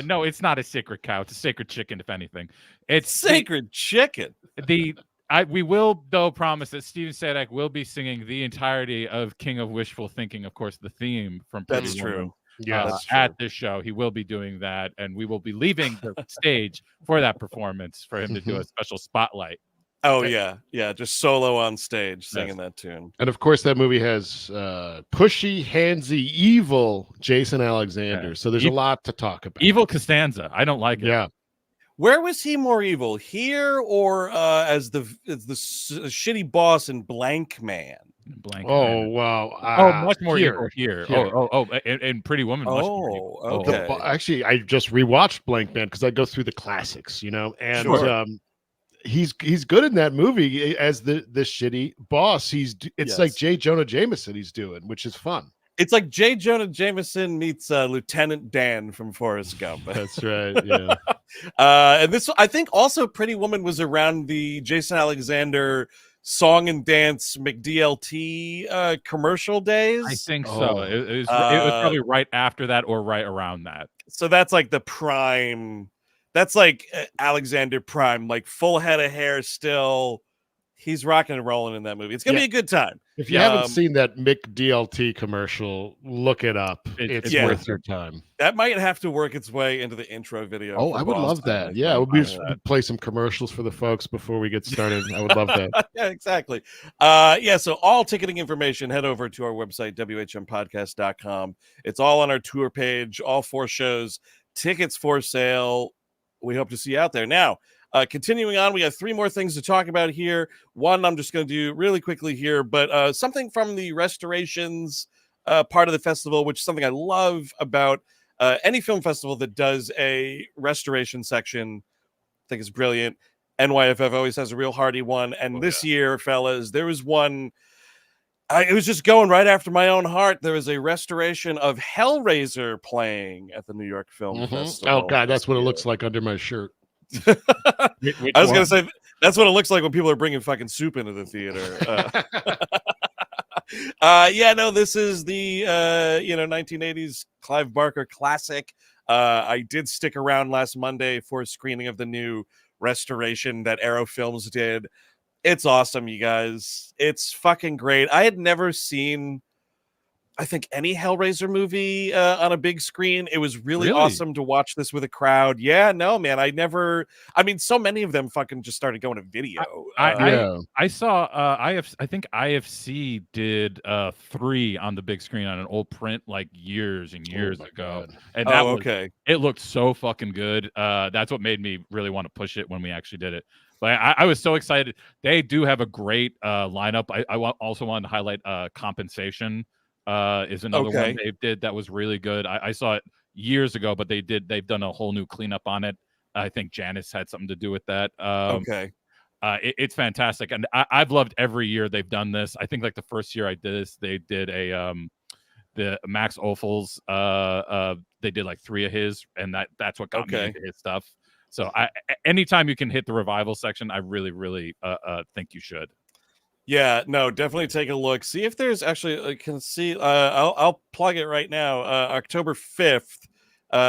No, it's not a sacred cow. It's a sacred chicken. If anything, it's sacred chicken. We will though promise that Steven Sadak will be singing the entirety of King of Wishful Thinking. Of course, the theme from Pretty That's Woman. True. Yeah, at this show, he will be doing that, and we will be leaving the stage for that performance for him to do a special spotlight. Oh yeah, just solo on stage singing that tune. And of course, that movie has pushy, handsy, evil Jason Alexander. Yeah. So there's a lot to talk about. Evil Costanza, I don't like it. Yeah. Where was he more evil, here or as the shitty boss in Blank Man? Wow! Much more here. And Pretty Woman. Much more okay. Actually, I just rewatched Blank Man because I go through the classics, and he's good in that movie as the shitty boss. It's like J. Jonah Jameson he's doing, which is fun. It's like J. Jonah Jameson meets Lieutenant Dan from Forrest Gump. That's right. Yeah. And this, I think, also Pretty Woman was around the Jason Alexander song and dance McDLT commercial days. I think so. It was probably right after that or right around that. So that's like the prime. That's like Alexander Prime, like full head of hair still. He's rocking and rolling in that movie. It's going to be a good time. If you haven't seen that McDLT commercial, look it up. It's worth your time. That might have to work its way into the intro video. Oh, I would love that. Yeah, we'll play some commercials for the folks before we get started. I would love that. Yeah, exactly. So all ticketing information, head over to our website, whmpodcast.com. It's all on our tour page, all 4 shows, tickets for sale. We hope to see you out there. Now, continuing on, we have 3 more things to talk about here. One, I'm just going to do really quickly here, but something from the restorations part of the festival, which is something I love about any film festival that does a restoration section. I think it's brilliant. NYFF always has a real hearty one. And this year, fellas, there was one. It was just going right after my own heart. There was a restoration of Hellraiser playing at the New York Film Festival. Oh, God, that's what it looks like under my shirt. I was going to say, that's what it looks like when people are bringing fucking soup into the theater. This is the 1980s Clive Barker classic. I did stick around last Monday for a screening of the new restoration that Arrow Films did. It's awesome, you guys. It's fucking great. I had never seen I think any Hellraiser movie on a big screen. It was really awesome to watch this with a crowd. Yeah, no, man, I mean, so many of them fucking just started going to video. I saw I think IFC did 3 on the big screen on an old print like years and years ago. God. And that it looked so fucking good. That's what made me really want to push it when we actually did it. But I was so excited. They do have a great lineup. I also wanted to highlight Compensation is another one they did that was really good. I saw it years ago, but they've done a whole new cleanup on it. I think Janice had something to do with that. It's fantastic, and I've loved every year they've done this. I think like the first year I did this, they did the Max Ophuls. They did like 3 of his, and that's what got me into his stuff. So anytime you can hit the revival section, I really, really think you should. Yeah, no, definitely take a look. See if there's actually, I can see, I'll plug it right now. October 5th,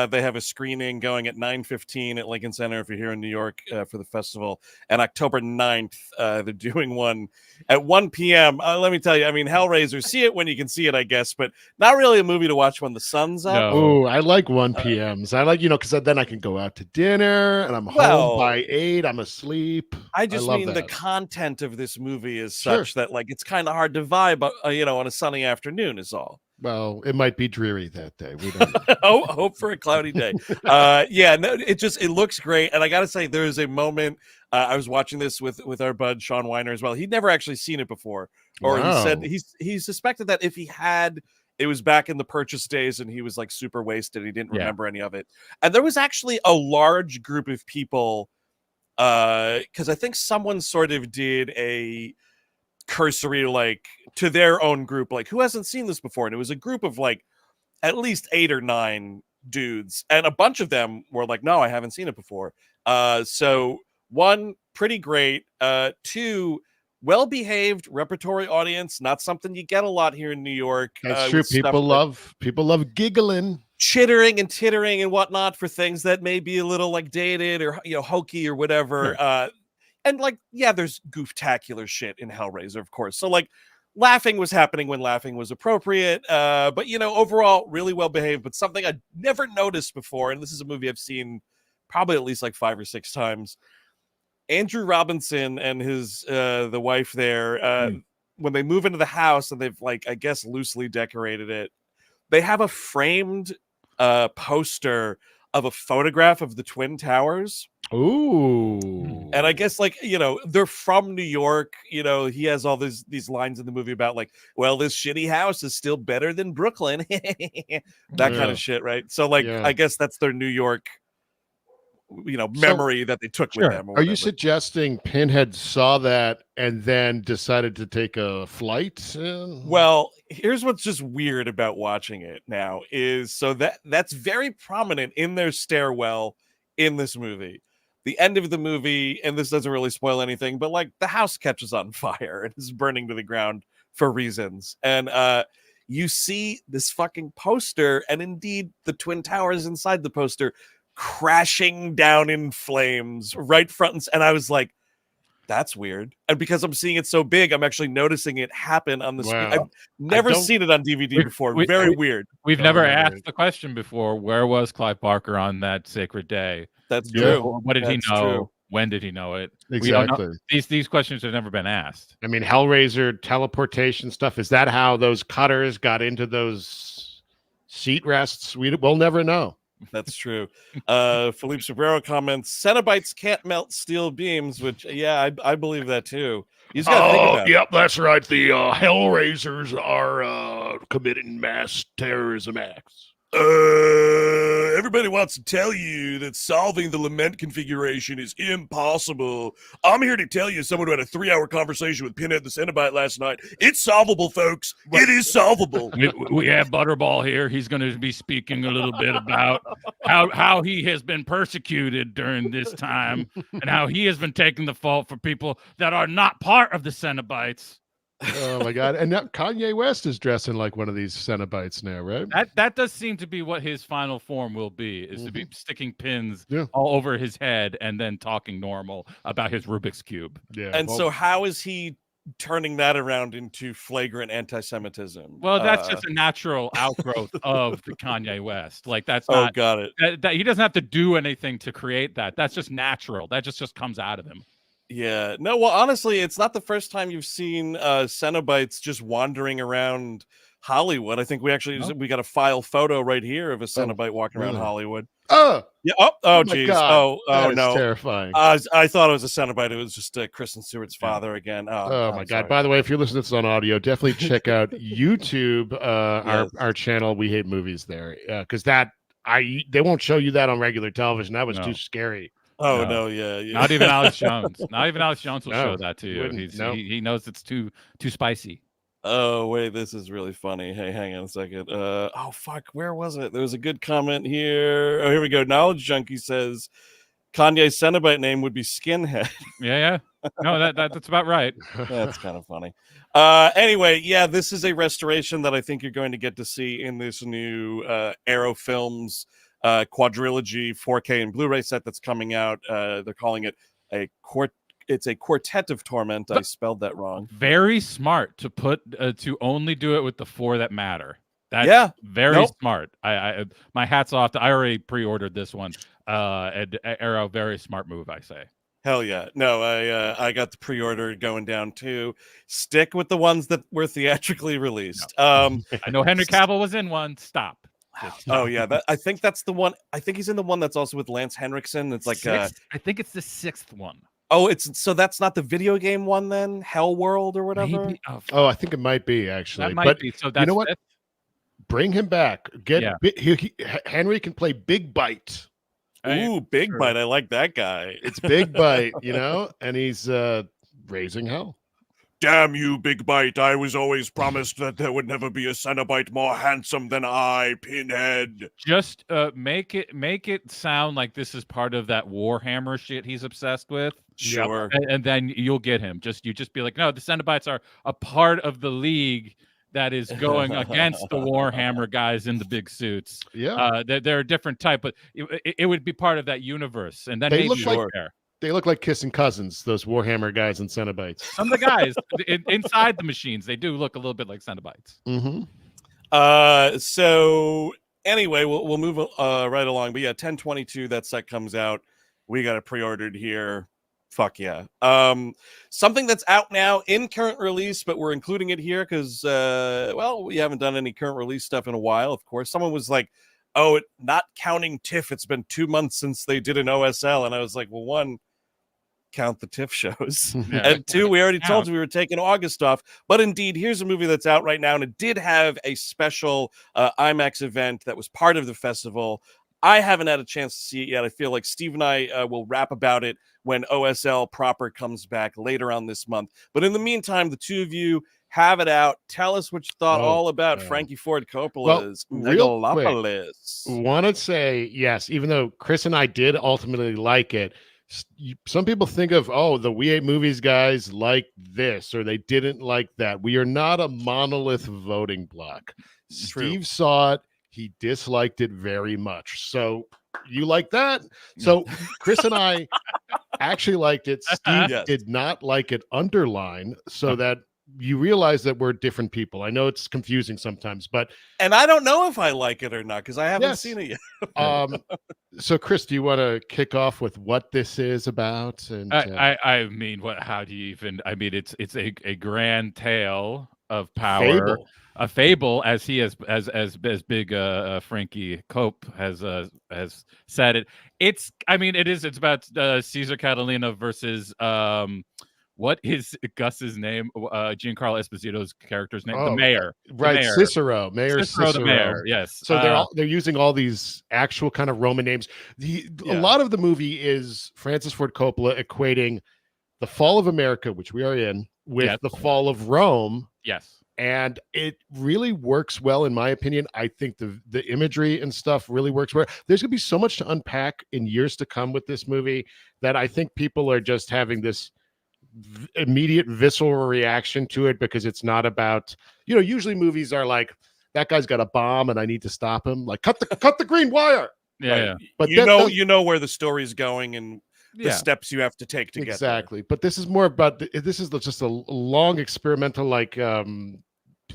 they have a screening going at 9:15 at Lincoln Center if you're here in New York for the festival. And October 9th, they're doing one at 1 p.m. Let me tell you, I mean, Hellraiser, see it when you can see it, I guess, but not really a movie to watch when the sun's up. No. Oh, I like 1 p.m.s. I like, because then I can go out to dinner and I'm home by 8. I'm asleep. I just mean the content of this movie is such that, like, it's kind of hard to vibe, on a sunny afternoon is all. Well, it might be dreary that day. We don't hope for a cloudy day. It looks great. And I got to say, there is a moment, I was watching this with our bud, Sean Weiner, as well. He'd never actually seen it before. Or he said he suspected that if he had, it was back in the purchase days and he was like super wasted. He didn't remember any of it. And there was actually a large group of people, because I think someone sort of did a cursory, like, to their own group, like, who hasn't seen this before, and it was a group of like at least 8 or 9 dudes, and a bunch of them were like, no, I haven't seen it before. So 1, pretty great. 2, well-behaved repertory audience, not something you get a lot here in New York. That's true. People love giggling, chittering and tittering and whatnot for things that may be a little like dated or hokey or whatever. And like, there's gooftacular shit in Hellraiser, of course. So like, laughing was happening when laughing was appropriate. But overall, really well behaved. But something I'd never noticed before, and this is a movie I've seen probably at least like 5 or 6 times. Andrew Robinson and his the wife there, when they move into the house and they've, like, I guess loosely decorated it, they have a framed poster of a photograph of the Twin Towers. Ooh. And I guess, like, they're from New York. He has all these lines in the movie about, like, well, this shitty house is still better than Brooklyn. That kind of shit, right? So, like, I guess that's their New York, memory that they took with them. Are you suggesting Pinhead saw that and then decided to take a flight? Well, here's what's just weird about watching it now is, so that's very prominent in their stairwell in this movie. The end of the movie, and this doesn't really spoil anything, but like, the house catches on fire and is burning to the ground for reasons. And you see this fucking poster, and indeed the Twin Towers inside the poster crashing down in flames right front. And I was like, that's weird. And because I'm seeing it so big, I'm actually noticing it happen on the screen. I've never seen it on DVD before. Very weird. We've never asked the question before, where was Clive Barker on that sacred day? That's true. What did he know? True. When did he know it? Exactly. These questions have never been asked. I mean, Hellraiser teleportation stuff. Is that how those cutters got into those seat rests? We'll never know. That's true. Philippe Sobrero comments, Cenobites can't melt steel beams, which, I believe that too. You just gotta think about it. That's right. The Hellraisers are committing mass terrorism acts. Everybody wants to tell you that solving the lament configuration is impossible. I'm here to tell you, someone who had a 3-hour conversation with Pinhead the Cenobite last night. It's solvable, folks. It is solvable. We have Butterball here. He's going to be speaking a little bit about how he has been persecuted during this time and how he has been taking the fault for people that are not part of the Cenobites. Oh my God! And now Kanye West is dressing like one of these Cenobites now, right? That does seem to be what his final form will be: is to be sticking pins all over his head and then talking normal about his Rubik's cube. Yeah. And so, how is he turning that around into flagrant anti-Semitism. Well, that's just a natural outgrowth of the Kanye West. Like that's oh, not. got it. That he doesn't have to do anything to create that. That's just natural. That just comes out of him. Yeah. No. Well, honestly, it's not the first time you've seen Cenobites just wandering around Hollywood. I think we got a file photo right here of a Cenobite walking around Hollywood. Oh yeah. Oh geez. Oh no. Terrifying. I thought it was a Cenobite. It was just Kristen Stewart's father again. Oh my God. By the way, if you're listening to this on audio, definitely check out YouTube, our channel. We Hate Movies there. Because they won't show you that on regular television. That was too scary. Oh no, yeah. Not even Alex Jones. Not even Alex Jones will show that to you. He knows it's too spicy. Oh wait, this is really funny. Hey, hang on a second. Oh fuck, where was it? There was a good comment here. Oh, here we go. Knowledge Junkie says Kanye's Cenobite name would be Skinhead. Yeah. No, that's about right. That's kind of funny. Anyway, yeah, this is a restoration that I think you're going to get to see in this new Arrow Films quadrilogy 4K and Blu-ray set that's coming out. They're calling it it's a Quartet of Torment. I spelled that wrong. Very smart to put to only do it with the 4 that matter. That's very smart. I my hat's off. I already pre-ordered this one. Arrow, very smart move, I say. Hell yeah. No, I got the pre-order going down too. Stick with the ones that were theatrically released. I know Henry Cavill was in one. Stop. Oh yeah, I think that's the one. I think he's in the one that's also with Lance Henriksen. It's like I think it's the 6th one. Oh, so that's not the video game one then? Hell World or whatever? Maybe. Oh, I think it might be actually. That might be. So that's, you know what? Bring him back. Henry can play Big Bite. Ooh, Big Bite. I like that guy. It's Big Bite, and he's raising hell. Damn you, Big Bite. I was always promised that there would never be a Cenobite more handsome than I, Pinhead. Just make it sound like this is part of that Warhammer shit he's obsessed with. Sure. And then you'll get him. You just be like, no, the Cenobites are a part of the league that is going against the Warhammer guys in the big suits. Yeah. They're a different type, but it would be part of that universe. And then they look like kissing cousins, those Warhammer guys and Cenobites. Some of the guys inside the machines, they do look a little bit like Cenobites. Mm-hmm. So anyway, we'll move right along. But yeah, 10/22, that set comes out. We got it pre-ordered here. Fuck yeah. Something that's out now in current release, but we're including it here because, we haven't done any current release stuff in a while, of course. Someone was like, not counting TIFF, it's been 2 months since they did an OSL. And I was like, well, 1, count the TIFF shows. And 2, we already told you we were taking August off. But indeed, here's a movie that's out right now. And it did have a special IMAX event that was part of the festival. I haven't had a chance to see it yet. I feel like Steve and I will rap about it when OSL proper comes back later on this month. But in the meantime, the two of you have it out. Tell us what you thought all about Francis Ford Coppola's Megalopolis. Want to say, yes, even though Chris and I did ultimately like it, some people think of, the We Hate Movies guys like this, or they didn't like that. We are not a monolith voting block. Steve saw it. He disliked it very much. So you like that? So Chris and I actually liked it. Steve did not like it underlined, so that you realize that we're different people. I know it's confusing sometimes, and I don't know if I like it or not because I haven't seen it yet. So Chris, do you want to kick off with what this is about? And I mean, how do you even? I mean, it's a grand tale of power. A fable, as big Frankie Cope has said it. It's about Caesar Catalina versus what is Gus's name? Giancarlo Esposito's character's name, the mayor, right? Mayor. Cicero, the mayor. Yes. So they're using all these actual kind of Roman names. A lot of the movie is Francis Ford Coppola equating the fall of America, which we are in, with the fall of Rome. Yes. And it really works well, in my opinion. I think the imagery and stuff really works well. There's going to be so much to unpack in years to come with this movie that I think people are just having this immediate visceral reaction to it because it's not about, usually movies are like, that guy's got a bomb and I need to stop him. Like, cut the green wire. Yeah. But you know where the story's going and the steps you have to take to get there. But this is more about this is just a long experimental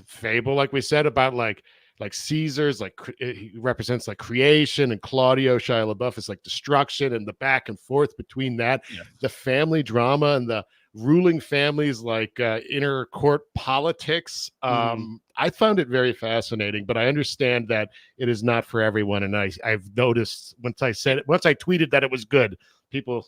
fable, like we said, about like Caesar's he represents like creation, and Claudio Shia LaBeouf is like destruction, and the back and forth between that, the family drama and the ruling families, like inner court politics. I found it very fascinating, but I understand that it is not for everyone. And I've noticed once I tweeted that it was good, people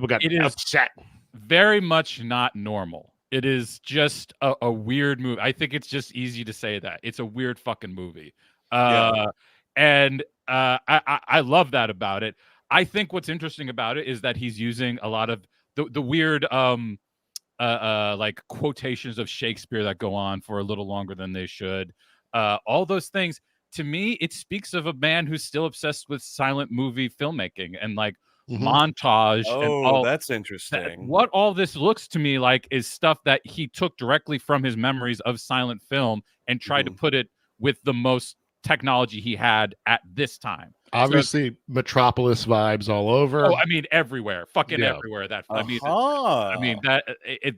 got upset. Very much not normal. It is just a weird movie. I think it's just easy to say that. It's a weird fucking movie. And I love that about it. I think what's interesting about it is that he's using a lot of the weird like quotations of Shakespeare that go on for a little longer than they should. All those things, to me, it speaks of a man who's still obsessed with silent movie filmmaking and like montage. That's interesting. What all this looks to me like is stuff that he took directly from his memories of silent film and tried to put it with the most technology he had at this time. Obviously, Metropolis vibes all over. Oh, I mean, everywhere, fucking everywhere. I mean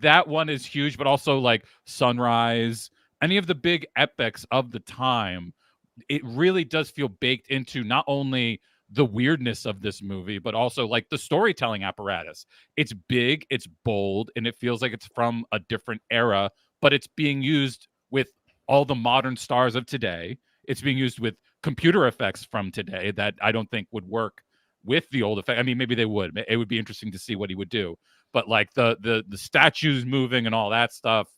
that one is huge, but also like Sunrise, any of the big epics of the time. It really does feel baked into not only the weirdness of this movie, but also like the storytelling apparatus. It's big, it's bold, and it feels like it's from a different era, but it's being used with all the modern stars of today. It's being used with computer effects from today that I don't think would work with the old effect. I mean, maybe they would. It would be interesting to see what he would do. But like the statues moving and all that stuff,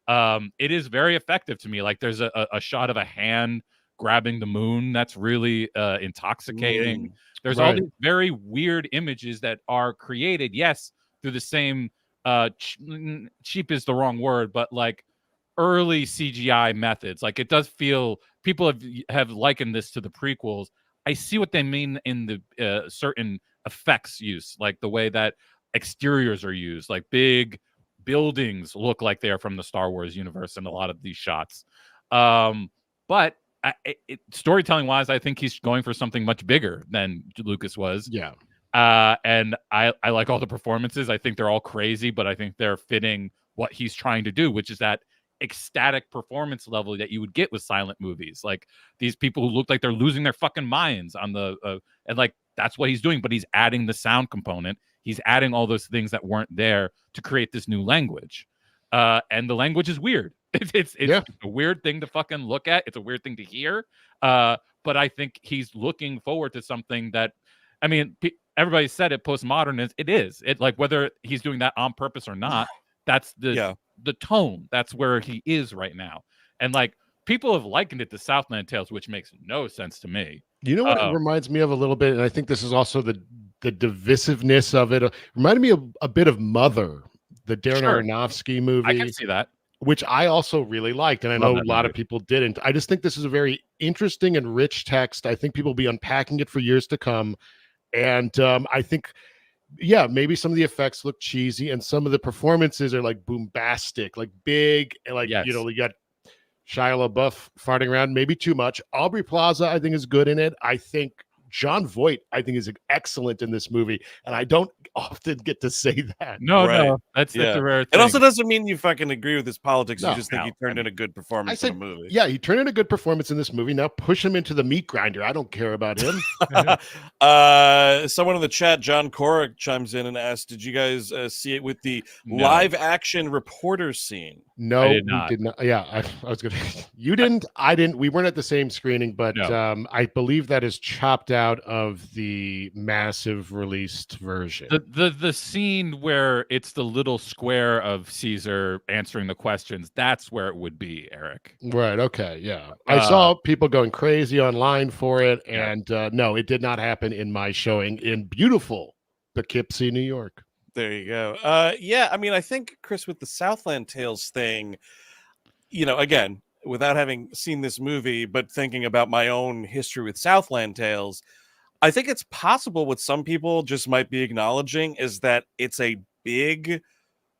it is very effective to me. Like there's a shot of a hand grabbing the moon that's really intoxicating. There's all these very weird images that are created, yes, through the same cheap is the wrong word, but like early CGI methods. Like it does feel, people have likened this to the prequels. I see what they mean in the certain effects use, like the way that exteriors are used, like big buildings look like they are from the Star Wars universe in a lot of these shots. But storytelling wise, I think he's going for something much bigger than Lucas was. Yeah. And I like all the performances. I think they're all crazy, but I think they're fitting what he's trying to do, which is that ecstatic performance level that you would get with silent movies. Like these people who look like they're losing their fucking minds on the and like that's what he's doing, but he's adding the sound component. He's adding all those things that weren't there to create this new language. And the language is weird. It's a weird thing to fucking look at. It's a weird thing to hear. But I think he's looking forward to something that, I mean, everybody said it postmodern is. It is. It like whether he's doing that on purpose or not. That's the tone. That's where he is right now. And like people have likened it to Southland Tales, which makes no sense to me. You know what it reminds me of a little bit, and I think this is also the divisiveness of it. It reminded me of a bit of Mother, the Darren Aronofsky movie. I can see that. Which I also really liked, and I know a lot of people didn't. I just think this is a very interesting and rich text. I think people will be unpacking it for years to come. And I think, maybe some of the effects look cheesy, and some of the performances are like bombastic, like big, and like, you know, you got Shia LaBeouf farting around, maybe too much. Aubrey Plaza, I think, is good in it. I think John Voight, I think, is excellent in this movie, and I don't often get to say that. No, that's a rare thing. It also doesn't mean you fucking agree with his politics. You just think he turned in a good performance in the movie. Yeah, he turned in a good performance in this movie. Now push him into the meat grinder. I don't care about him. Someone in the chat, John Korek, chimes in and asked, "Did you guys see it with the live action reporter scene?" No, we did not. Yeah, I was gonna. You didn't. I didn't. We weren't at the same screening, but I believe that is chopped out of the massive released version. The scene where it's the little square of Caesar answering the questions, that's where it would be, Eric. Right. Okay. Yeah. I saw people going crazy online for it, and no, it did not happen in my showing in beautiful Poughkeepsie, New York. There you go. I mean, I think, Chris, with the Southland Tales thing, you know, again, without having seen this movie, but thinking about my own history with Southland Tales, I think it's possible what some people just might be acknowledging is that it's a big,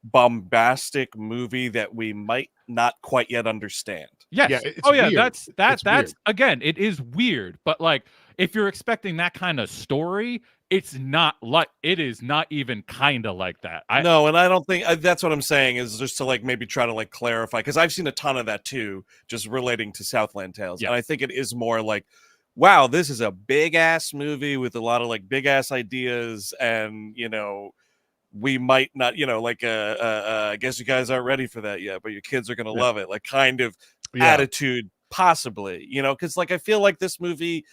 bombastic movie that we might not quite yet understand. Yes. Yeah, that's weird. again, it is weird, but like if you're expecting that kind of story, it is not even kind of like that. No, and I don't think that's what I'm saying, is just to like maybe try to like clarify, because I've seen a ton of that too, just relating to Southland Tales. And I think it is more like, wow, this is a big ass movie with a lot of like big ass ideas, and we might not, like I guess you guys aren't ready for that yet, but your kids are gonna love it, like kind of attitude, possibly, because like I feel like this movie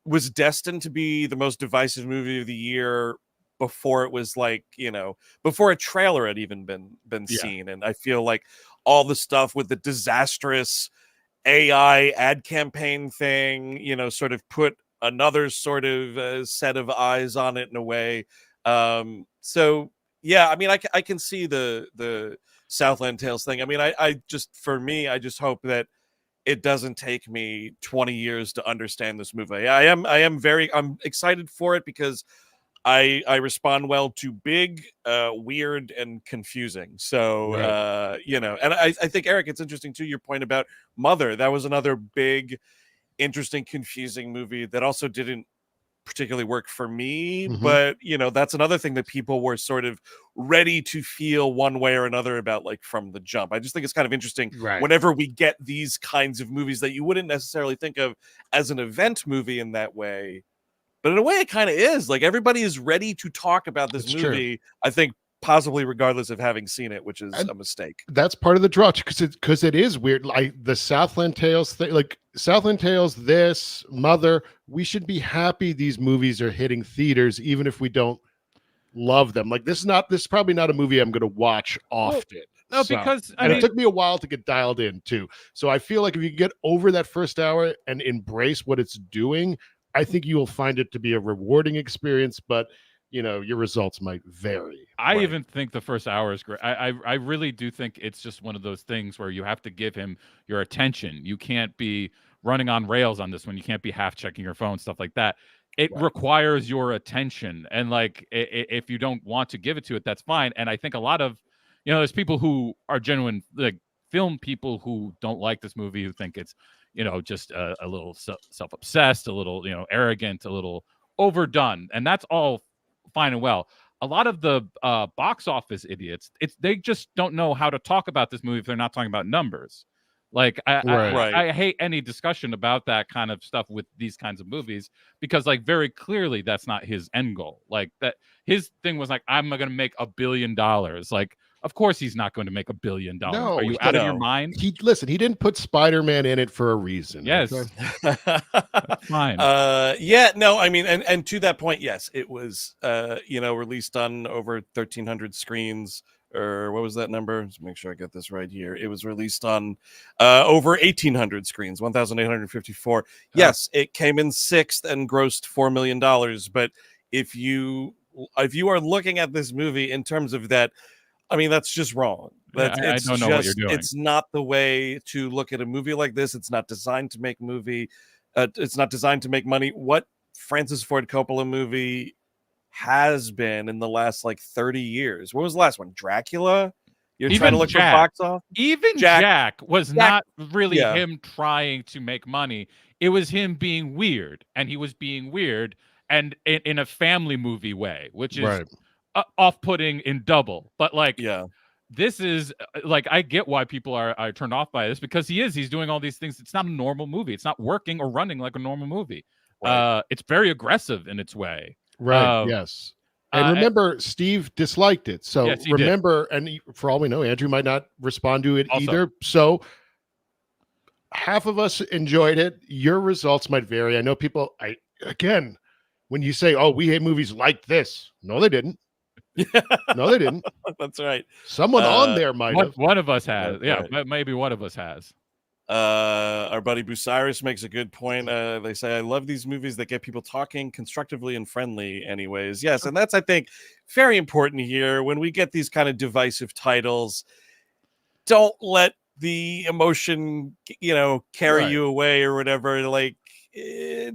was destined to be the most divisive movie of the year before it was like, before a trailer had even been seen. And I feel like all the stuff with the disastrous AI ad campaign thing, sort of put another sort of set of eyes on it in a way. So yeah, I mean, I can see the Southland Tales thing. I mean, I just hope that it doesn't take me 20 years to understand this movie. I'm excited for it because I respond well to big, weird, and confusing. So, and I think, Eric, it's interesting too, your point about Mother. That was another big, interesting, confusing movie that also didn't particularly work for me, but that's another thing that people were sort of ready to feel one way or another about, like from the jump. I just think it's kind of interesting whenever we get these kinds of movies that you wouldn't necessarily think of as an event movie in that way, but in a way it kind of is. Like everybody is ready to talk about this movie. True. I think possibly regardless of having seen it, which is a mistake. That's part of the draw, because it is weird. Like the Southland Tales thing, like Southland Tales, this Mother, we should be happy these movies are hitting theaters, even if we don't love them. Like this is probably not a movie I'm going to watch often. No, because it took me a while to get dialed in too. So I feel like if you get over that first hour and embrace what it's doing, I think you will find it to be a rewarding experience, but your results might vary. I even think the first hour is great. I really do think it's just one of those things where you have to give him your attention. You can't be running on rails on this one. You can't be half checking your phone, stuff like that. It requires your attention. And like, if you don't want to give it to it, that's fine. And I think a lot of, there's people who are genuine, like film people who don't like this movie, who think it's, just a little self-obsessed, a little, arrogant, a little overdone. And that's all fine and well. A lot of the box office idiots, they just don't know how to talk about this movie if they're not talking about numbers. Like I hate any discussion about that kind of stuff with these kinds of movies, because like very clearly that's not his end goal. Like that his thing was like, I'm going to make $1 billion. Like, of course he's not going to make $1 billion. No, are you out of your mind? He didn't put Spider-Man in it for a reason. Yes. Fine. Yeah, no, I mean, and to that point, yes, it was released on over 1,300 screens, or what was that number? Let's make sure I get this right here. It was released on over 1,800 screens, 1,854. Yes, it came in 6th and grossed $4 million. But if you are looking at this movie in terms of that, I mean, that's just wrong. I don't know what you're doing. It's not the way to look at a movie like this. It's not designed to make it's not designed to make money. What Francis Ford Coppola movie has been in the last like 30 years? What was the last one? Dracula? You're trying to look for box office? Even Jack was not really him trying to make money. It was him being weird, and he was being weird and in a family movie way, which is off-putting in double. But like, this is like, I get why people are turned off by this, because he's doing all these things. It's not a normal movie. It's not working or running like a normal movie. It's very aggressive in its way. Yes. And remember, Steve disliked it. So remember, and for all we know, Andrew might not respond to it either. So half of us enjoyed it. Your results might vary. I know people, again, when you say, oh, we hate movies like this. No, they didn't. No, they didn't. That's right. Someone on there might have. One of us has. Yeah, maybe one of us has. Our buddy Bucyrus makes a good point. They say, I love these movies that get people talking constructively and friendly anyways. Yes, and that's, I think, very important here. When we get these kind of divisive titles, don't let the emotion, carry you away or whatever. Like,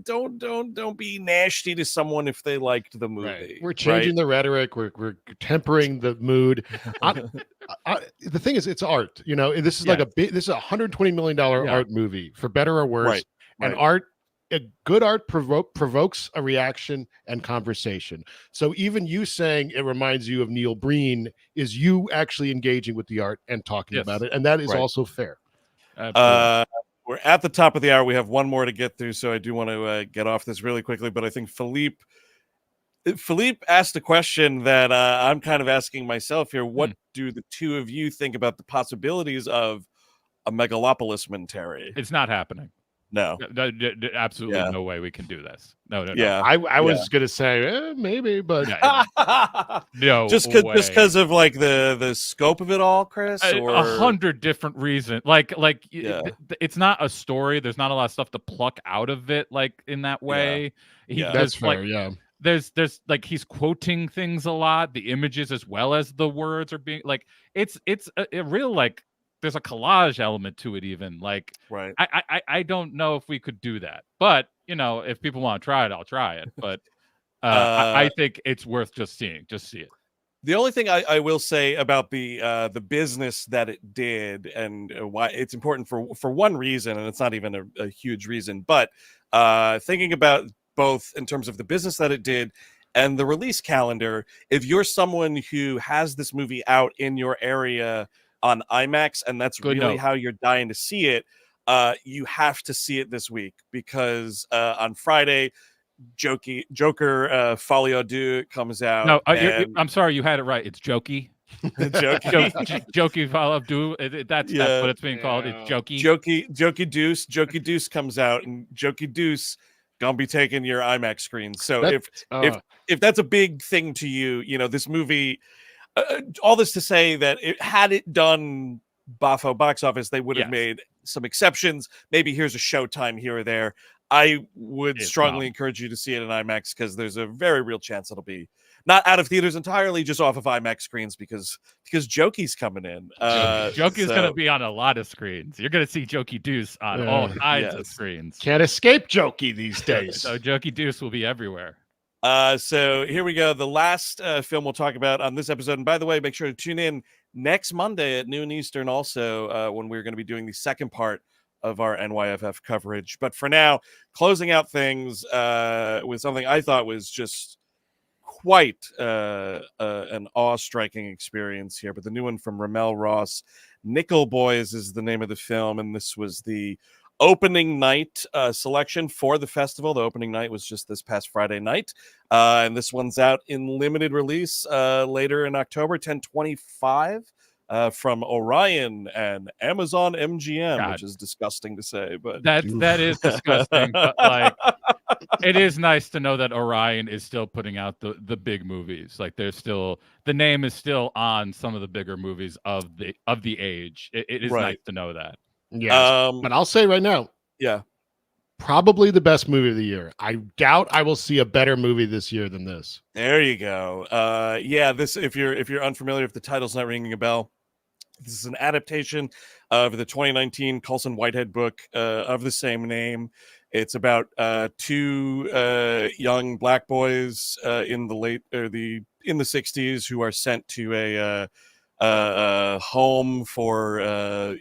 don't be nasty to someone if they liked the movie. We're changing the rhetoric. We're tempering the mood. The thing is, it's art. This is like this is a $120 million art movie, for better or worse. And art, good art provokes a reaction and conversation. So even you saying it reminds you of Neil Breen is you actually engaging with the art and talking about it, and that is also fair. We're at the top of the hour. We have one more to get through, so I do want to get off this really quickly. But I think Philippe asked a question that I'm kind of asking myself here. What do the two of you think about the possibilities of a Megalopolis Mentary? It's not happening. No, absolutely no way we can do this. No. I was gonna say maybe, but no, just because of like the scope of it all, Chris. 100 different reasons. It's not a story. There's not a lot of stuff to pluck out of it, like in that way. That's fair. There's like he's quoting things a lot. The images as well as the words are being like it's a real like. There's a collage element to it, even like I don't know if we could do that, but if people want to try it, I'll try it. But I think it's worth just seeing. Just see it. The only thing I will say about the business that it did and why it's important for one reason, and it's not even a huge reason, but thinking about both in terms of the business that it did and the release calendar. If you're someone who has this movie out in your area on IMAX, and that's really how you're dying to see it, you have to see it this week, because on Friday, Joker Folie à Deux comes out. No, I'm sorry, you had it right. It's Jokey. Jokey Folie à Deux. That's what it's being called. It's Jokey. Jokey Deuce comes out, and Jokey Deuce gonna be taking your IMAX screen. So if that's a big thing to you, this movie. All this to say that had it done Boffo box office, they would have made some exceptions. Maybe here's a showtime here or there. I would strongly encourage you to see it in IMAX, because there's a very real chance it'll be not out of theaters entirely, just off of IMAX screens, because Jokey's coming in. Jokey's going to be on a lot of screens. You're going to see Jokey Deuce on all kinds of screens. Can't escape Jokey these days. So Jokey Deuce will be everywhere. So here we go. The last film we'll talk about on this episode. And by the way, make sure to tune in next Monday at noon Eastern also, when we're going to be doing the second part of our NYFF coverage. But for now, closing out things with something I thought was just quite an awe-striking experience here. But the new one from RaMell Ross, Nickel Boys is the name of the film. And this was the opening night selection for the festival. The opening night was just this past Friday night, and this one's out in limited release later in October, 10/25, from Orion and Amazon MGM. Which is disgusting to say, but that is disgusting. But like, it is nice to know that Orion is still putting out the big movies. Like, there's still, the name is still on some of the bigger movies of the age. It is nice to know that. Yeah, but I'll say right now, probably the best movie of the year. I doubt I will see a better movie this year than this. There you go. This, if you're unfamiliar, if the title's not ringing a bell, this is an adaptation of the 2019 Colson Whitehead book of the same name. It's about two young black boys in the 60s who are sent to a home for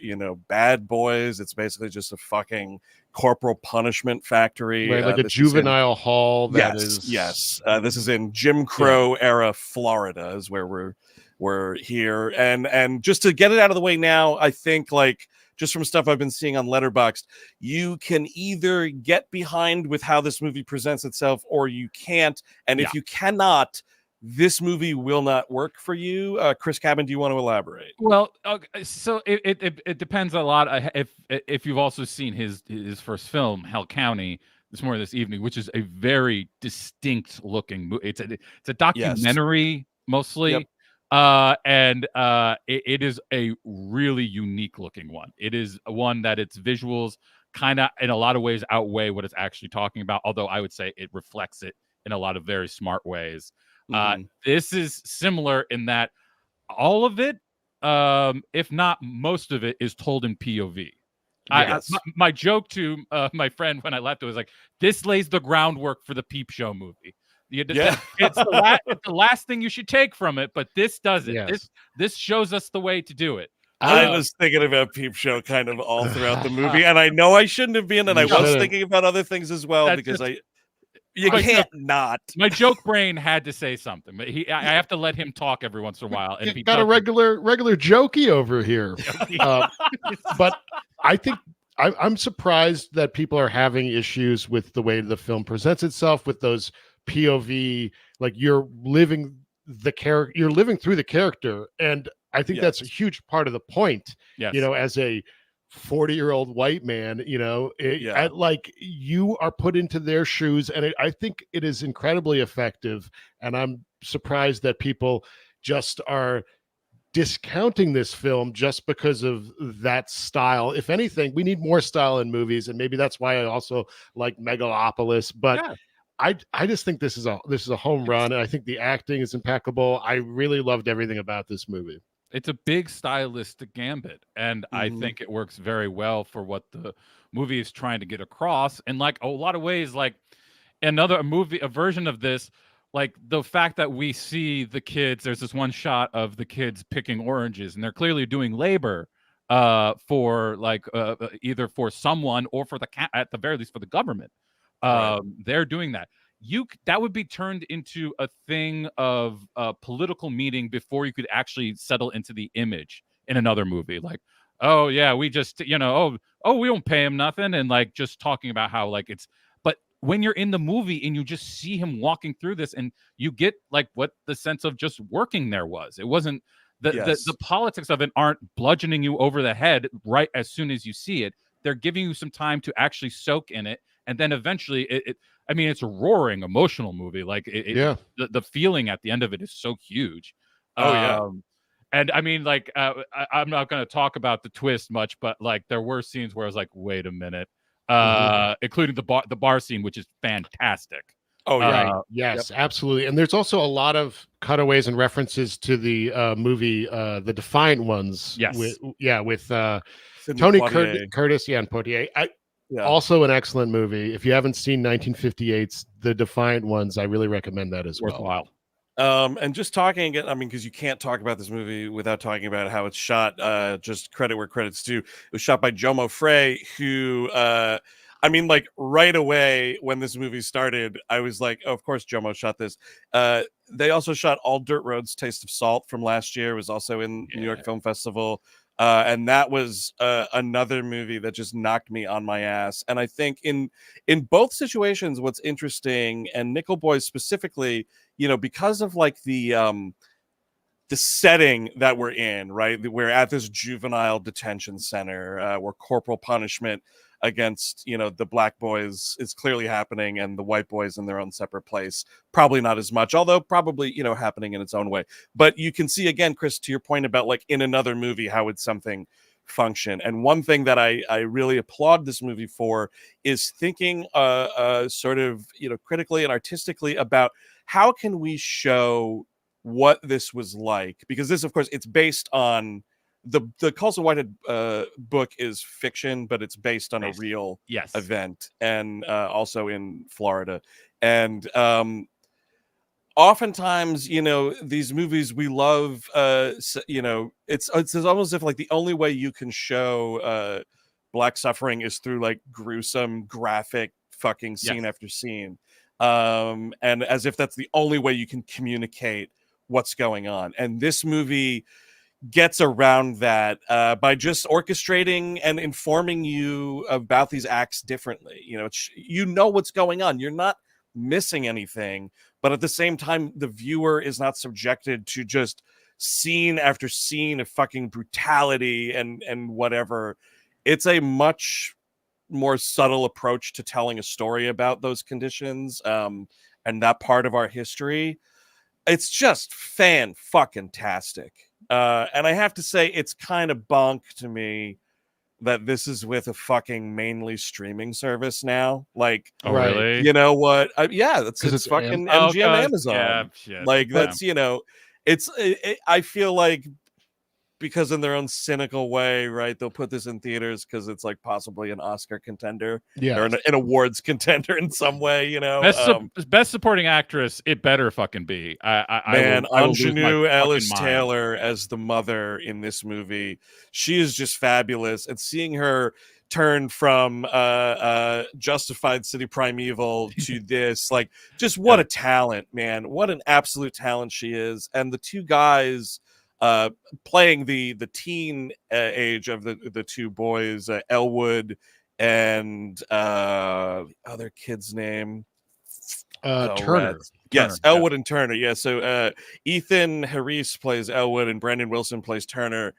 bad boys. It's basically just a fucking corporal punishment factory, right, like a juvenile hall. This is in Jim Crow era Florida is where we're here, and just to get it out of the way now, I think, like, just from stuff I've been seeing on Letterboxd, you can either get behind with how this movie presents itself, or you can't. And if you cannot, this movie will not work for you. Chris Cabin, do you want to elaborate? Well, so it depends a lot. If you've also seen his first film, Hell County, This Morning, This Evening, which is a very distinct looking movie. It's a documentary mostly. And it is a really unique looking one. It is one that its visuals kind of in a lot of ways outweigh what it's actually talking about, although I would say it reflects it in a lot of very smart ways. This is similar in that all of it, if not most of it, is told in POV. My joke to my friend when I left it was like, this lays the groundwork for the Peep Show movie. It's the last thing you should take from it, but this does it. This shows us the way to do it. I was thinking about Peep Show kind of all throughout the movie, and I know I shouldn't have been, and I was thinking about other things as well because you can't not. My joke brain had to say something, but I have to let him talk every once in a while. And got a regular jokey over here. But I think I'm surprised that people are having issues with the way the film presents itself, with those POV, like you're living through the character, and I think that's a huge part of the point. Yes. You know, as a 40-year-old white man, you know, like you are put into their shoes, and I think it is incredibly effective. And I'm surprised that people just are discounting this film just because of that style. If anything, we need more style in movies, and maybe that's why I also like Megalopolis. But I just think this is a home run, and I think the acting is impeccable. I really loved everything about this movie. It's a big stylistic gambit, and I think it works very well for what the movie is trying to get across. And like a lot of ways, like a version of this, like the fact that we see the kids, there's this one shot of the kids picking oranges, and they're clearly doing labor for like either for someone or for at the very least for the government. They're doing that. That would be turned into a thing of a political meeting before you could actually settle into the image in another movie. Like, oh yeah, we just, we don't pay him nothing. And like, just talking about how like but when you're in the movie and you just see him walking through this, and you get like what the sense of just working there was. It wasn't the politics of it aren't bludgeoning you over the head right as soon as you see it. They're giving you some time to actually soak in it. And then eventually it's a roaring emotional movie. Like the feeling at the end of it is so huge. And I mean, like, I'm not going to talk about the twist much, but like there were scenes where I was like, wait a minute, including the bar scene, which is fantastic. Oh yeah, yes, absolutely. And there's also a lot of cutaways and references to the movie, The Defiant Ones. Yes, with Tony Curtis, and Poitier. Also an excellent movie. If you haven't seen 1958's The Defiant Ones, I really recommend that as well. And just talking again, I mean, because you can't talk about this movie without talking about how it's shot. Just credit where credit's due. It was shot by Jomo Frey, who, I mean, like right away when this movie started, I was like, oh, of course Jomo shot this. They also shot All Dirt Road's Taste of Salt from last year. It was also in New York Film Festival. And that was another movie that just knocked me on my ass. And I think in both situations, what's interesting, and Nickel Boys specifically, because of like the setting that we're in, right? We're at this juvenile detention center where corporal punishment against the black boys is clearly happening, and the white boys in their own separate place probably not as much, although probably happening in its own way. But you can see again, Chris, to your point about like in another movie how would something function. And one thing that I really applaud this movie for is thinking sort of critically and artistically about how can we show what this was like, because this, of course, it's based on the Colson Whitehead book is fiction, but it's based on a real event, and also in Florida. And oftentimes, these movies we love, it's almost as if like the only way you can show black suffering is through like gruesome, graphic fucking scene after scene. And as if that's the only way you can communicate what's going on. And this movie gets around that by just orchestrating and informing you about these acts differently. What's going on. You're not missing anything, but at the same time, the viewer is not subjected to just scene after scene of fucking brutality and whatever. It's a much more subtle approach to telling a story about those conditions and that part of our history. It's just fan-fucking-tastic. And I have to say, it's kind of bonk to me that this is with a fucking mainly streaming service now. Like, really? You know what? It's fucking MGM Amazon. Yeah, like, that's, I feel like because in their own cynical way, right, they'll put this in theaters because it's like possibly an Oscar contender, or an awards contender in some way, you know. Best supporting actress, it better fucking be. Anjanu Ellis-Taylor as the mother in this movie, she is just fabulous, and seeing her turn from Justified City Primeval to this, like, just what a talent, man, what an absolute talent she is. And the two guys playing the teen age of the two boys, Elwood and other kid's name, Turner. Yes, Elwood and Turner. Yeah, so Ethan Harris plays Elwood and Brandon Wilson plays Turner.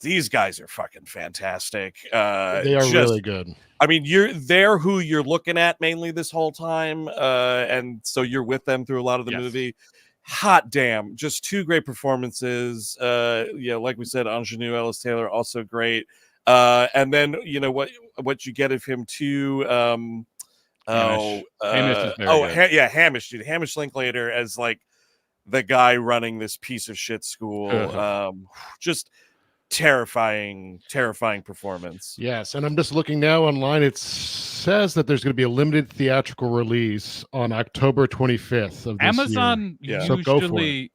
These guys are fucking fantastic. They are really good. I mean, they're who you're looking at mainly this whole time, and so you're with them through a lot of the movie. Hot damn, just two great performances. Like we said, Anjanu Ellis-Taylor also great. And then what you get of him too. Hamish Hamish, dude. Hamish Linklater as like the guy running this piece of shit school. Just terrifying performance. Yes, and I'm just looking now online. It says that there's going to be a limited theatrical release on October 25th of this Amazon year. Usually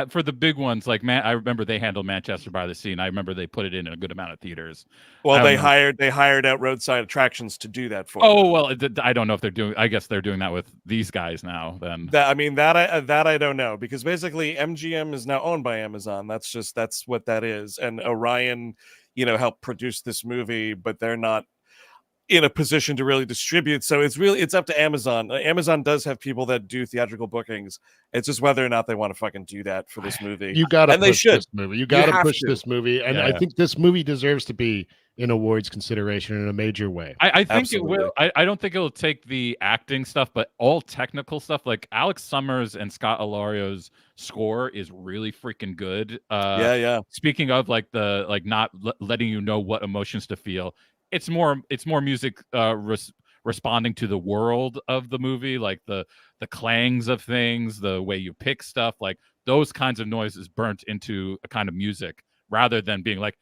for the big ones, like I remember they handled Manchester by the Sea, and I remember they put it in a good amount of theaters. Well, they hired out Roadside Attractions to do that for them. Well, I don't know if they're doing. I guess they're doing that with these guys now. Then that I don't know, because basically MGM is now owned by Amazon. That's what that is. And Orion, helped produce this movie, but they're not in a position to really distribute. So it's up to Amazon. Amazon does have people that do theatrical bookings. It's just whether or not they want to fucking do that for this movie. You got to push this movie. You got to push this movie. And I think this movie deserves to be in awards consideration in a major way. I think it will. I don't think it'll take the acting stuff, but all technical stuff, like Alex Summers and Scott Ilario's score is really freaking good. Speaking of not letting you know what emotions to feel, it's more music responding to the world of the movie, like the clangs of things, the way you pick stuff, like those kinds of noises burnt into a kind of music, rather than being like,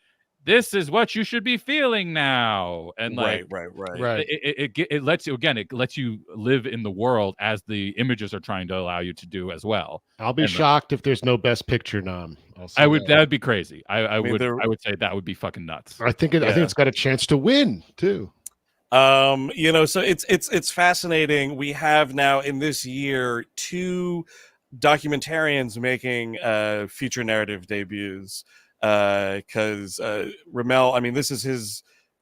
this is what you should be feeling now. And like, right. It lets you live in the world as the images are trying to allow you to do as well. I'll be shocked if there's no Best Picture nom. That would be crazy. I would say that would be fucking nuts. I think it's got a chance to win too. So it's fascinating. We have now in this year 2 documentarians making feature narrative debuts. Because RaMell, I mean, this is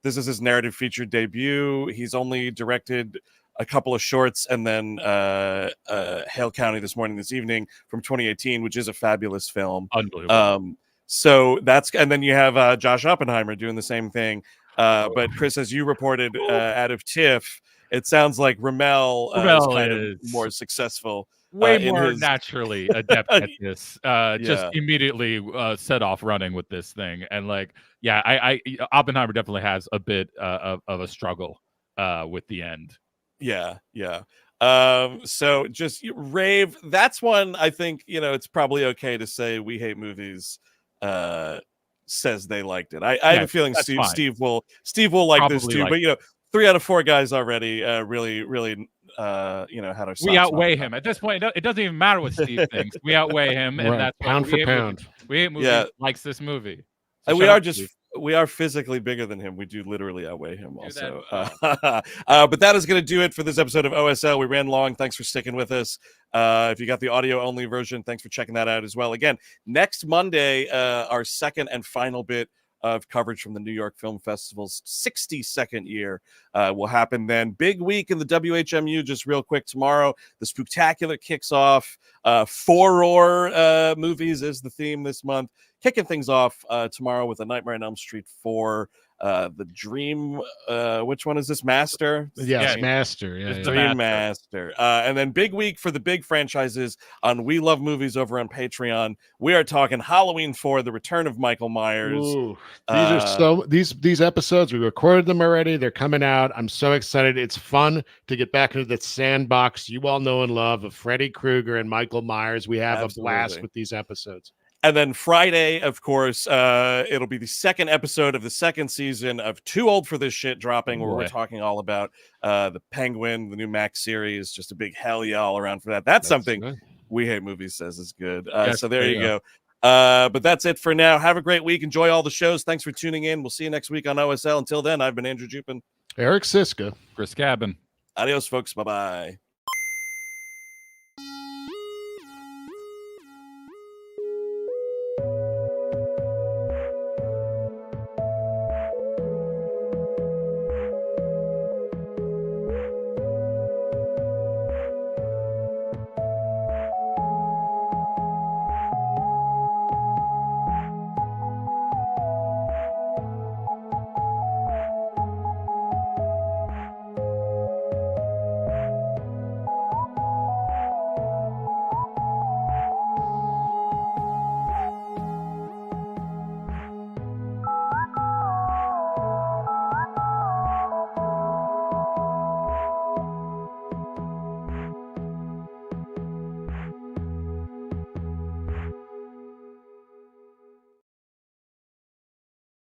his narrative feature debut. He's only directed a couple of shorts, and then Hale County This Evening from 2018, which is a fabulous film. Unbelievable. So and then you have Josh Oppenheimer doing the same thing. But Chris, as you reported out of TIFF, it sounds like RaMell is kind of more successful. Way more naturally adept at this. Just immediately set off running with this thing. And I Oppenheimer definitely has a bit of a struggle with the end. So just rave. That's one I think, it's probably okay to say We Hate Movies says they liked it. I have a feeling Steve will like probably this too. But 3 out of 4 guys already really had our we outweigh him at this point. It doesn't even matter what Steve thinks. We outweigh him, and that's pound for pound. We Hate Movies likes this movie. So we are physically bigger than him. We do literally outweigh him also. But that is going to do it for this episode of OSL. We ran long. Thanks for sticking with us. If you got the audio only version, thanks for checking that out as well. Again, next Monday, our second and final bit of coverage from the New York Film Festival's 62nd year will happen then. Big week in the WHMU. Just real quick, tomorrow the Spooktacular kicks off. 4 movies is the theme this month. Kicking things off tomorrow with A Nightmare on Elm Street 4. The Dream, which one is this? Master? Yes, Master. Yeah, Dream Master. And then big week for the big franchises on We Love Movies over on Patreon. We are talking Halloween 4, The Return of Michael Myers. Ooh, these episodes, we recorded them already. They're coming out. I'm so excited. It's fun to get back into the sandbox you all know and love of Freddy Krueger and Michael Myers. We have a blast with these episodes. And then Friday, of course, it'll be the second episode of the second season of Too Old for This Shit dropping, where we're talking all about the Penguin, the new Max series. Just a big hell yeah all around for that. That's something good. We Hate Movies says is good. Yes, so there you go. But that's it for now. Have a great week. Enjoy all the shows. Thanks for tuning in. We'll see you next week on OSL. Until then, I've been Andrew Jupin. Eric Siska. Chris Cabin. Adios, folks. Bye-bye.